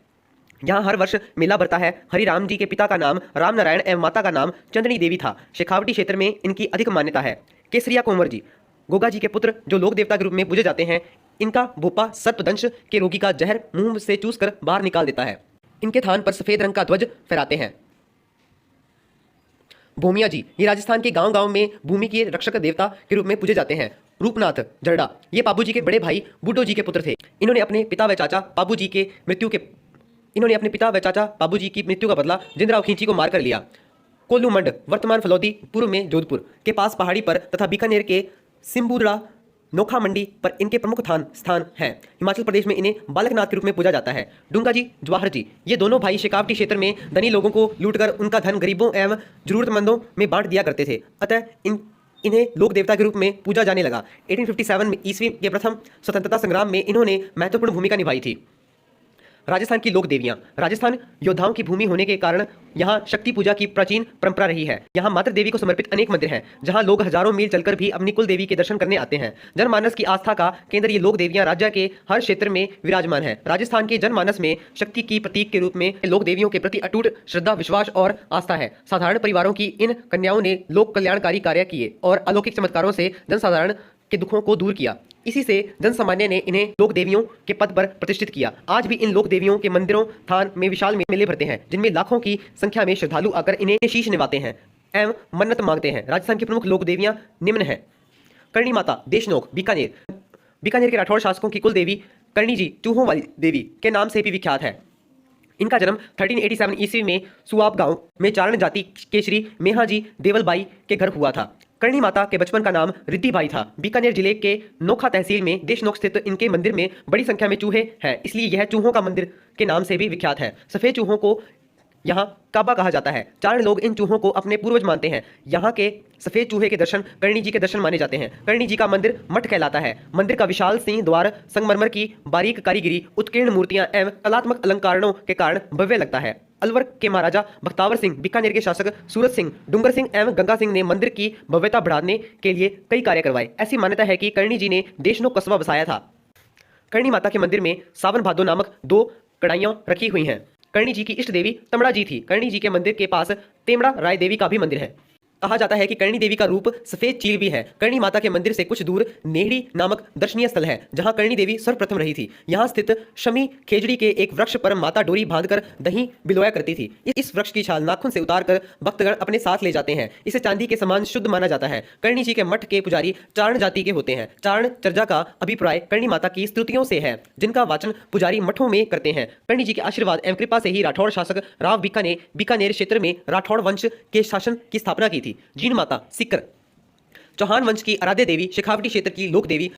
यहाँ हर वर्ष मेला भरता है। हरिराम जी के पिता का नाम राम नारायण एवं माता का नाम चंदनी देवी था। शेखावटी क्षेत्र में इनकी अधिक मान्यता है। केसरिया कुंवर जी गोगा जी के पुत्र जो लोक देवता के रूप में पूजे जाते हैं। इनका भोपा सर्पदंश के रोगी का जहर मुंह से चूसकर बाहर निकाल देता है। इनके थान पर सफेद रंग का ध्वज फहराते हैं। भूमिया जी ये राजस्थान के गांव-गांव में भूमि के रक्षक देवता के रूप में पूजे जाते हैं। रूपनाथ जरडा ये पाबू जी के बड़े भाई बूडो जी के पुत्र थे। इन्होंने अपने पिता व चाचा पाबू जी की मृत्यु का बदला जिंदराव खींची को मारकर लिया। कोल्लूमंड वर्तमान फलौदी पूर्व में जोधपुर के पास पहाड़ी पर तथा बीकानेर के सिम्बुरा नोखा मंडी पर इनके प्रमुख स्थान हैं। हिमाचल प्रदेश में इन्हें बालकनाथ के रूप में पूजा जाता है। डूंगा जी जवाहर जी ये दोनों भाई शेखावटी क्षेत्र में धनी लोगों को लूटकर उनका धन गरीबों एवं जरूरतमंदों में बांट दिया करते थे। अतः इन्हें लोक देवता के रूप में पूजा जाने लगा। 1857 में ईस्वी के प्रथम स्वतंत्रता संग्राम में इन्होंने महत्वपूर्ण भूमिका निभाई थी। राजस्थान की लोक देवियां राजस्थान योद्धाओं की भूमि होने के कारण यहाँ शक्ति पूजा की प्राचीन परंपरा रही है। यहाँ मातृ देवी को समर्पित अनेक मंदिर हैं जहाँ लोग हजारों मील चलकर भी अपनी कुल देवी के दर्शन करने आते हैं। जनमानस की आस्था का केंद्र ये लोक देवियां राज्य के हर क्षेत्र में विराजमान है। राजस्थान के जनमानस में शक्ति की प्रतीक के रूप में लोक देवियों के प्रति अटूट श्रद्धा विश्वास और आस्था है। साधारण परिवारों की इन कन्याओं ने लोक कल्याणकारी कार्य किए और अलौकिक चमत्कारों से जनसाधारण के दुखों को दूर किया। इसी से जनसामान्य ने इन्हें लोक देवियों के पद पर प्रतिष्ठित किया। आज भी इन लोक देवियों के मंदिरों थान में विशाल मेले भरते हैं जिनमें लाखों की संख्या में श्रद्धालु आकर इन्हें शीश निभाते हैं एवं मन्नत मांगते हैं। राजस्थान की प्रमुख लोक देवियां निम्न हैं। करणी माता देशनोक बीकानेर के राठौड़ शासकों की कुल देवी करणी जी चूहों वाली देवी के नाम से भी विख्यात है। इनका जन्म 1387 ईस्वी में सुआब गांव में चारण जाति के श्री मेहा जी देवलबाई के घर हुआ था। करणी माता के बचपन का नाम रिद्धि बाई था। बीकानेर जिले के नोखा तहसील में देशनोक स्थित इनके मंदिर में बड़ी संख्या में चूहे हैं, इसलिए यह चूहों का मंदिर के नाम से भी विख्यात है। सफेद चूहों को यहाँ काबा कहा जाता है। चारण लोग इन चूहों को अपने पूर्वज मानते हैं। यहाँ के सफेद चूहे के दर्शन करणी जी के दर्शन माने जाते हैं। करणी जी का मंदिर मठ कहलाता है। मंदिर का विशाल सिंह द्वार संगमरमर की बारीक कारीगरी उत्कीर्ण मूर्तियां एवं कलात्मक अलंकारों के कारण भव्य लगता है। अलवर के महाराजा बख्तावर सिंह, बीकानेर के शासक सूरत सिंह, डूंगर सिंह एवं गंगा सिंह ने मंदिर की भव्यता बढ़ाने के लिए कई कार्य करवाए। ऐसी मान्यता है कि करणी जी ने देशनोक कस्बा बसाया था। करणी माता के मंदिर में सावन भादो नामक 2 कड़ाइयां रखी हुई हैं। करणी जी की इष्ट देवी तमड़ा जी थी। करणी जी के मंदिर के पास तेमड़ा राय देवी का भी मंदिर है। कहा जाता है कि करणी देवी का रूप सफेद चील भी है। करणी माता के मंदिर से कुछ दूर नेहड़ी नामक दर्शनीय स्थल है जहां करणी देवी सर्वप्रथम रही थी। यहां स्थित शमी खेजड़ी के एक वृक्ष पर माता डोरी बांधकर दही बिलोया करती थी। इस वृक्ष की छाल नाखून से उतारकर भक्तगण अपने साथ ले जाते हैं। इसे चांदी के समान शुद्ध माना जाता है। करणी जी के मठ के पुजारी चारण जाति के होते हैं। चारण चर्चा का अभिप्राय करणी माता की स्तुतियों से है जिनका वाचन पुजारी मठों में करते हैं। करणी जी के आशीर्वाद एवं कृपा से ही राठौड़ शासक राव बीका ने बीकानेर क्षेत्र में राठौड़ वंश के शासन की स्थापना की थी। जीण माता सिक्कर चौहान वंश की आराध्य देवी, शेखावटी क्षेत्र की लोक देवी,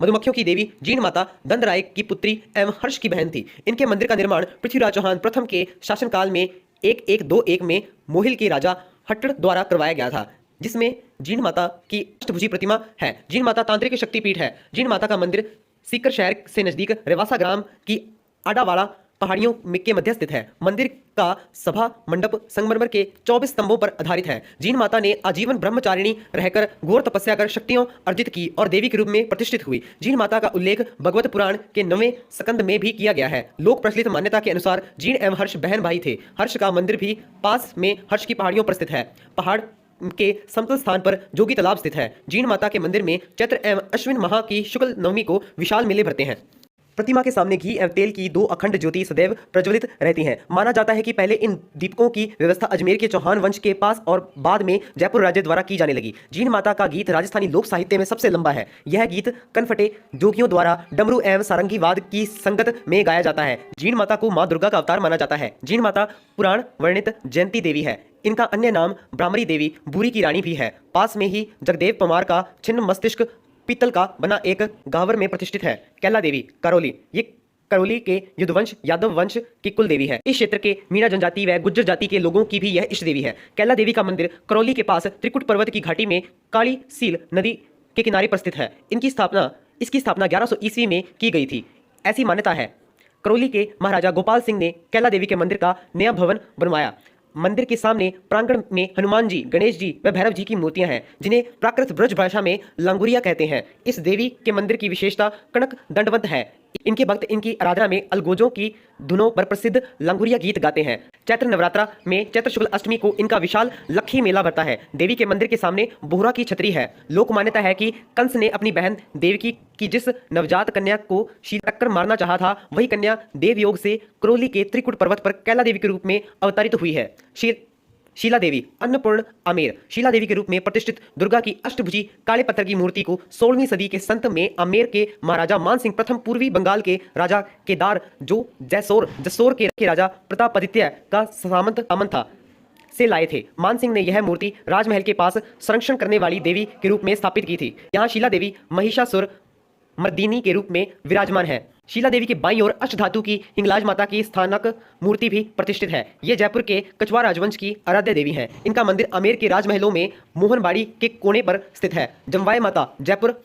मधुमक्खियों की देवी जीण माता दंड राय की पुत्री एवं हर्ष की बहन थी। इनके मंदिर का निर्माण पृथ्वीराज चौहान प्रथम के शासनकाल में 1121 में मोहिल के राजा हट्टड़ द्वारा करवाया गया था, जिसमें जीण माता की अष्टभुजी प्रतिमा है। जीण माता तांत्रिक शक्तिपीठ है। जीण माता का मंदिर सीकर शहर से नजदीक रेवासा ग्राम की आडावाड़ा पहाड़ियों के मध्य स्थित है। मंदिर का सभा मंडप संगमरमर के 24 स्तंभों पर आधारित है। जीण माता ने आजीवन ब्रह्मचारिणी रहकर घोर तपस्या कर शक्तियों अर्जित की और देवी के रूप में प्रतिष्ठित हुई। जीण माता का उल्लेख भगवत पुराण के 9वें स्कंद में भी किया गया है। लोक प्रचलित मान्यता के अनुसार जीण एवं हर्ष बहन भाई थे। हर्ष का मंदिर भी पास में हर्ष की पहाड़ियों पर स्थित है। पहाड़ के समतल स्थान पर जोगी तालाब स्थित है। जीण माता के मंदिर में चैत्र एवं अश्विन माह की शुक्ल नवमी को विशाल मेले भरते हैं। प्रतिमा के सामने घी एवं तेल की 2 अखंड ज्योति सदैव प्रज्वलित रहती हैं। माना जाता है कि पहले इन दीपकों की व्यवस्था अजमेर के चौहान वंश के पास और बाद में जयपुर राज्य द्वारा की जाने लगी। जीण माता का गीत राजस्थानी लोक साहित्य में सबसे लंबा है। यह गीत कनफटे जोगियों द्वारा डमरू एवं सारंगी वाद की संगत में गाया जाता है। जीण माता को माँ दुर्गा का अवतार माना जाता है। जीण माता पुराण वर्णित जयंती देवी है। इनका अन्य नाम ब्राह्मणी देवी, बूरी की रानी भी है। पास में ही जगदेव पमार का छिन्न मस्तिष्क पीतल का बना एक गावर में प्रतिष्ठित है। कैला देवी करौली, ये करौली के युद्धवंश यादव वंश की कुल देवी है। इस क्षेत्र के मीणा जनजाति व गुज्जर जाति के लोगों की भी यह इष्ट देवी है। कैला देवी का मंदिर करौली के पास त्रिकुट पर्वत की घाटी में काली सील नदी के किनारे पर स्थित है। इसकी स्थापना 1100 ईस्वी में की गई थी, ऐसी मान्यता है। करौली के महाराजा गोपाल सिंह ने कैला देवी के मंदिर का नया भवन बनवाया। मंदिर के सामने प्रांगण में हनुमान जी, गणेश जी व भैरव जी की मूर्तियां हैं, जिन्हें प्राकृत ब्रज भाषा में लांगुरिया कहते हैं। इस देवी के मंदिर की विशेषता कनक दंडवत है। इनके भक्त इनकी आराधना में अलगोजों की धुनों पर प्रसिद्ध लंगुरिया गीत गाते हैं। चैत्र नवरात्रा में चैत्र शुक्ल अष्टमी को इनका विशाल लक्खी मेला भरता है। देवी के मंदिर के सामने बोहरा की छतरी है। लोक मान्यता है कि कंस ने अपनी बहन देवकी की जिस नवजात कन्या को शील टक्कर मारना चाहा था, वही कन्या देवयोग से क्रोली के त्रिकुट पर्वत पर कैला देवी के रूप में अवतरित हुई है। शीला देवी अन्नपूर्ण आमेर शीला देवी के रूप में प्रतिष्ठित दुर्गा की अष्टभुजी काले पत्थर की मूर्ति को 16वीं सदी के संत में आमेर के महाराजा मानसिंह प्रथम पूर्वी बंगाल के राजा केदार जो जसोर के राजा प्रतापादित्य का सामंत था से लाए थे। मानसिंह ने यह मूर्ति राजमहल के पास संरक्षण करने वाली देवी के रूप में स्थापित की थी। यहाँ शीला देवी महिषासुर मर्दिनी के रूप में विराजमान है। शीला देवी के बाईं ओर अष्टधातु की हिंगलाज माता की स्थानक मूर्ति भी प्रतिष्ठित है। ये जयपुर के कछवार राजवंश की आराध्य देवी हैं। इनका मंदिर आमेर के राजमहलों में मोहनबाड़ी के कोने पर स्थित है। जमवाय माता जयपुर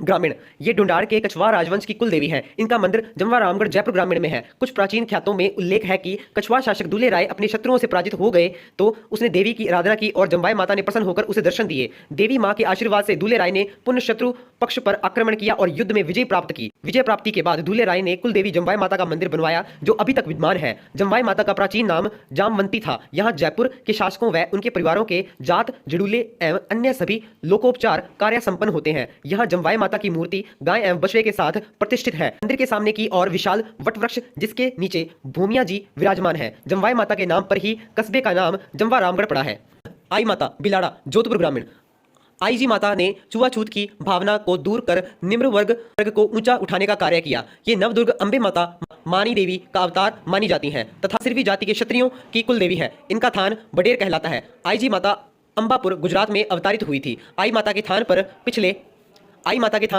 ग्रामीण ये ढूंढाड़ के कछवार राजवंश की कुल देवी है। इनका मंदिर जमवा रामगढ़ जयपुर ग्रामीण में है। कुछ प्राचीन ख्यातों में उल्लेख है कि कछवार शासक दूल्हे राय अपने शत्रुओं से पराजित हो गए तो उसने देवी की आराधना की और जमवाय माता ने प्रसन्न होकर उसे दर्शन दिए। देवी मां के आशीर्वाद से दूल्हे राय ने पुनः शत्रु पक्ष पर आक्रमण किया और युद्ध में विजय प्राप्त की। विजय प्राप्ति के बाद दूल्हे राय ने कुल देवी जमवाय माता का मंदिर बनवाया जो अभी तक विद्यमान है। जमवाय माता का प्राचीन नाम जामवंती था। यहाँ जयपुर के शासकों व उनके परिवारों के जात जड़ूले एवं अन्य सभी लोकोपचार कार्य संपन्न होते हैं। यहाँ जमवाय माता की मूर्ति गाय एवं बछड़े के साथ प्रतिष्ठित है। मंदिर के सामने की और विशाल वटवृक्ष जिसके नीचे भूमिया जी विराजमान है। जमवाय माता के नाम पर ही कस्बे का नाम जमवा रामगढ़ पड़ा है। आई माता बिलाड़ा जोधपुर ग्रामीण आई जी माता ने छुआछूत की भावना को दूर कर निम्न वर्ग को ऊंचा उठाने का कार्य किया। ये नवदुर्ग अंबे माता मानी देवी का अवतार मानी जाती हैं तथा सिरवी जाति के क्षत्रियों की कुल देवी है। इनका थान बडेर कहलाता है। आई जी माता अंबापुर गुजरात में अवतारित हुई थी। आई माता के थान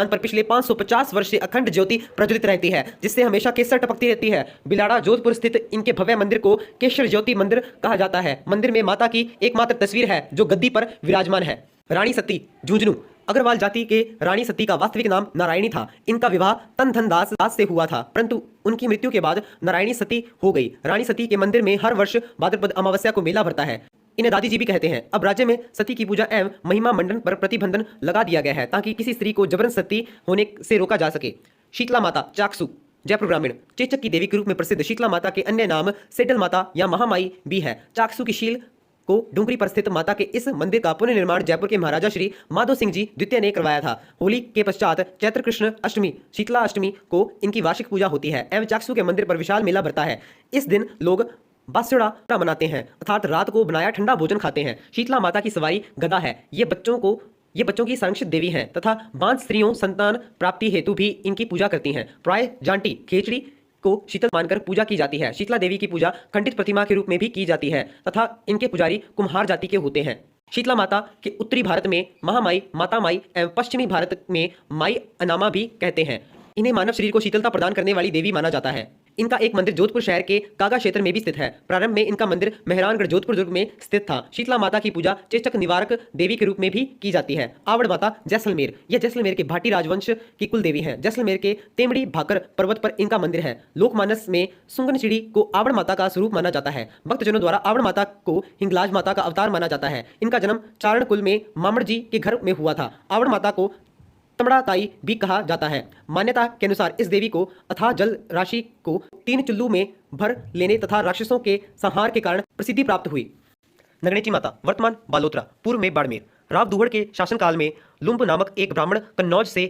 पर पिछले 550 वर्ष से अखंड ज्योति प्रज्वलित रहती है जिससे हमेशा केसर टपकती रहती है। बिलाड़ा जोधपुर स्थित इनके भव्य मंदिर को केसर ज्योति मंदिर कहा जाता है। मंदिर में माता की एकमात्र तस्वीर है जो गद्दी पर विराजमान है। रानी सती झुंझुनू अग्रवाल जाति के रानी सती का वास्तविक नाम नारायणी था। इनका विवाह तन धन दास से हुआ था परंतु उनकी मृत्यु के बाद नारायणी सती हो गई। रानी सती के मंदिर में हर वर्ष भाद्रपद अमावस्या को मेला भरता है। इन्हें दादी जी भी कहते हैं। अब राज्य में सती की पूजा एवं महिमा मंडन पर प्रतिबंधन लगा दिया गया है ताकि किसी स्त्री को जबरन सती होने से रोका जा सके। शीतला माता चाकसू जयपुर ग्रामीण चेचक की देवी के रूप में प्रसिद्ध शीतला माता के अन्य नाम सेडल माता या महामाई भी है। चाकसू की शील को डुंगरी पर स्थित माता के इस मंदिर का पुनर्निर्माण जयपुर के महाराजा श्री माधो सिंह जी द्वितीय ने करवाया था। होली के पश्चात चैत्र कृष्ण अष्टमी शीतला अष्टमी को इनकी वार्षिक पूजा होती है एवं चाकसू के मंदिर पर विशाल मेला भरता है। इस दिन लोग बास्योड़ा मनाते हैं अर्थात रात को बनाया ठंडा भोजन खाते हैं। शीतला माता की सवारी गदा है। ये बच्चों की संरक्षित देवी हैं तथा बांझ स्त्रियों संतान प्राप्ति हेतु भी इनकी पूजा करती हैं। प्राय जांटी खेचड़ी को शीतल मानकर पूजा की जाती है। शीतला देवी की पूजा खंडित प्रतिमा के रूप में भी की जाती है तथा इनके पुजारी कुम्हार जाति के होते हैं। शीतला माता के उत्तरी भारत में महामाई माता माई एवं पश्चिमी भारत में माई अनामा भी कहते हैं। इन्हें मानव शरीर को शीतलता प्रदान करने वाली देवी माना जाता है। इनका एक मंदिर जोधपुर शहर के कागा क्षेत्र में भी स्थित है। प्रारंभ में इनका मंदिर मेहरानगढ़ जोधपुर दुर्ग में स्थित था। शीतला माता की पूजा चेचक निवारक देवी के रूप में भी की जाती है। आवड़ माता जैसलमेर यह जैसलमेर के भाटी राजवंश की कुल देवी है। जैसलमेर के तेमड़ी भाकर पर्वत पर इनका मंदिर है। लोकमानस में सुंगनचिड़ी को आवड़ माता का स्वरूप माना जाता है। भक्तजनों द्वारा आवड़ माता को हिंगलाज माता का अवतार माना जाता है। इनका जन्म चारण कुल में मामड़ जी के घर में हुआ था। आवड़ माता को तमड़ाताई भी कहा जाता है। मान्यता के अनुसार इस देवी को अथाह जल राशि को 3 चुल्लू में भर लेने तथा राक्षसों के संहार के कारण प्रसिद्धि प्राप्त हुई। नगणेची माता वर्तमान बालोतरा पूर्व में बाड़मेर राव दुहड़ के शासनकाल में लुम्ब नामक एक ब्राह्मण कन्नौज से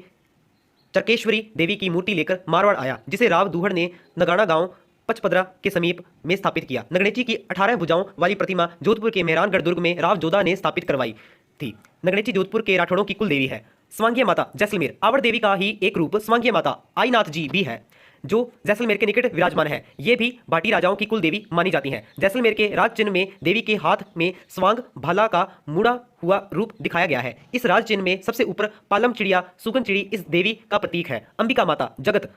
चरकेश्वरी देवी की मूर्ति लेकर मारवाड़ आया जिसे राव दुहड़ ने नगाना गांव पचपदरा के समीप में स्थापित किया। नगणेची की 18 भुजाओं वाली प्रतिमा जोधपुर के मेहरानगढ़ दुर्ग में राव जोधा ने स्थापित करवाई थी। नगणेची जोधपुर के राठौड़ों की कुल देवी है। स्वांग्य माता जैसलमेर आवड़ देवी का ही एक रूप स्वांग्य माता आईनाथ जी भी है जो जैसलमेर के निकट विराजमान है। ये भी भाटी राजाओं की कुल देवी मानी जाती हैं। जैसलमेर के राज चिन्ह में देवी के हाथ में स्वांग भाला का मुड़ा हुआ रूप दिखाया गया है। इस राज चिन्ह में सबसे ऊपर पालम चिड़िया सुगन चिड़ी इस देवी का प्रतीक है। अंबिका माता जगत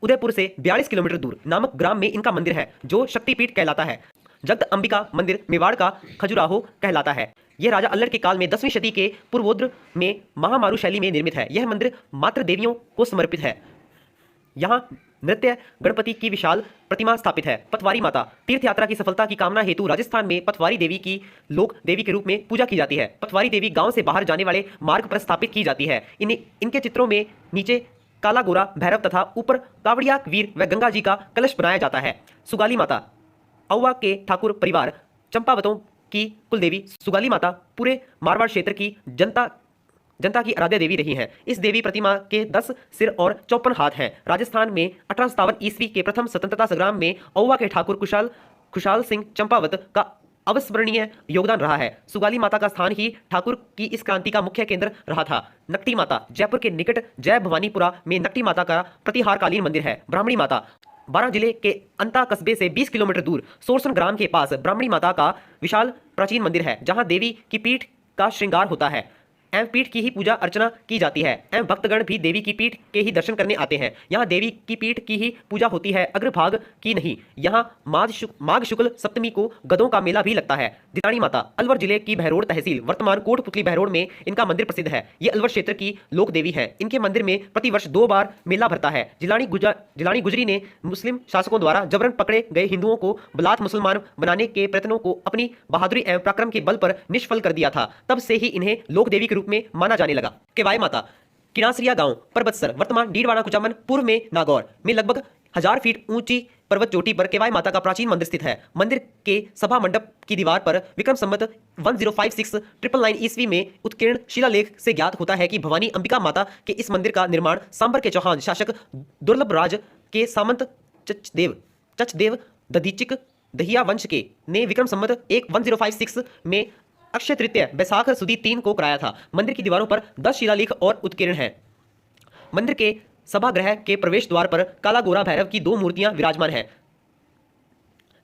उदयपुर से 42 किलोमीटर दूर नामक ग्राम में इनका मंदिर है जो शक्तिपीठ कहलाता है। जगत अंबिका मंदिर मेवाड़ का खजुराहो कहलाता है। यह राजा अल्लड़ के काल में 10वीं शती के पूर्वोत्तर में महामारू शैली में निर्मित है। यह मंदिर मात्र देवियों को समर्पित है। यहाँ नृत्य गणपति की विशाल प्रतिमा स्थापित है। पतवारी माता तीर्थ यात्रा की सफलता की कामना हेतु राजस्थान में पतवारी देवी की लोक देवी के रूप में पूजा की जाती है। पतवारी देवी गांव से बाहर जाने वाले मार्ग पर स्थापित की जाती है। इनके चित्रों में नीचे काला गोरा भैरव तथा ऊपर कावड़िया वीर व गंगा जी का कलश बनाया जाता है। सुगाली माता औवा के ठाकुर परिवार चंपावतों की कुलदेवी सुगाली माता पूरे मारवाड़ क्षेत्र की जनता की आराध्य देवी रही हैं। इस देवी प्रतिमा के 10 सिर और 54 हाथ हैं। राजस्थान में 1857 ईस्वी के प्रथम स्वतंत्रता संग्राम में औवा के ठाकुर खुशाल सिंह चंपावत का अविस्मरणीय योगदान रहा है। सुगाली माता का स्थान ही ठाकुर की इस क्रांति का मुख्य केंद्र रहा था। नकटी माता जयपुर के निकट जय भवानीपुरा में नकटी माता का प्रतिहारकालीन मंदिर है। ब्राह्मणी माता बारां जिले के अंता कस्बे से 20 किलोमीटर दूर सोरसन ग्राम के पास ब्राह्मणी माता का विशाल प्राचीन मंदिर है, जहां देवी की पीठ का श्रृंगार होता है एवं पीठ की ही पूजा अर्चना की जाती है एवं भक्तगण भी देवी की पीठ के ही दर्शन करने आते हैं। यहाँ देवी की पीठ की ही पूजा होती है, अग्रभाग की नहीं। यहाँ माघ शुक्ल सप्तमी को गधों का मेला भी लगता है। दिताणी माता अलवर जिले की बहरोड तहसील वर्तमान कोटपुतली बहरोड में इनका मंदिर प्रसिद्ध है। ये अलवर क्षेत्र की लोक देवी है। इनके मंदिर में प्रतिवर्ष 2 बार मेला भरता है। जिलानी गुजरी ने मुस्लिम शासकों द्वारा जबरन पकड़े गए हिंदुओं को बलात् मुसलमान बनाने के प्रयत्नों को अपनी बहादुरी एवं पराक्रम के बल पर निष्फल कर दिया था। तब से ही इन्हें लोक देवी के रूप में माना जाने लगा। केवाय माता किनासरिया गांव परबतसर वर्तमान डीडवाना कुचामन पूर्व में नागौर में लगभग 1000 फीट ऊंची पर्वत चोटी पर केवाय माता का प्राचीन मंदिर स्थित है। मंदिर के सभा मंडप की दीवार पर विक्रम संवत 1056 ईस्वी में उत्कीर्ण शिलालेख से ज्ञात होता है कि भवानी अंबिका माता के इस मंदिर का निर्माण सांबर के चौहान शासक दुर्लभ राज के सामंत चचदेव दधीचिक दहिया वंश के ने विक्रम संवत 1056 में अक्षय तृतीय बैसाख सुदी 3 को कराया था। मंदिर की दीवारों पर 10 शिलालेख और उत्कीर्ण हैं। मंदिर के सभागृह के प्रवेश द्वार पर काला गोरा भैरव की 2 मूर्तियां विराजमान हैं।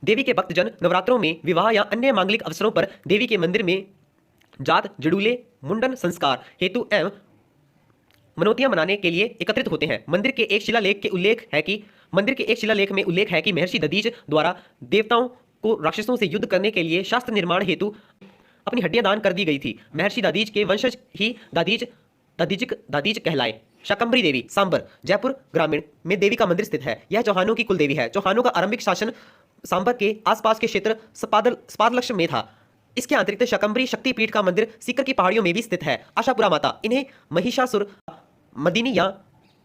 देवी के भक्तजन नवरात्रों में विवाह या अन्य मांगलिक अवसरों पर देवी के मंदिर में जात जड़ूले मुंडन संस्कार हेतु एवं मनोतियां मनाने के लिए एकत्रित होते हैं। मंदिर के एक शिलालेख में उल्लेख है कि महर्षि दधीच द्वारा देवताओं को राक्षसों से युद्ध करने के लिए शास्त्र निर्माण हेतु अपनी हड्डियां दान कर दी गई थी। महर्षि दादीज के वंशज ही दादीज कहलाए। शाकंभरी देवी सांबर जयपुर ग्रामीण में देवी का मंदिर स्थित है। यह चौहानों की कुल देवी है। चौहानों का आरंभिक शासन सांबर के आसपास के क्षेत्र स्पादलक्ष्य में था। इसके अतिरिक्त शाकंभरी शक्तिपीठ का मंदिर सीकर की पहाड़ियों में भी स्थित है। आशापुरा माता इन्हें महिषासुर मदिनी या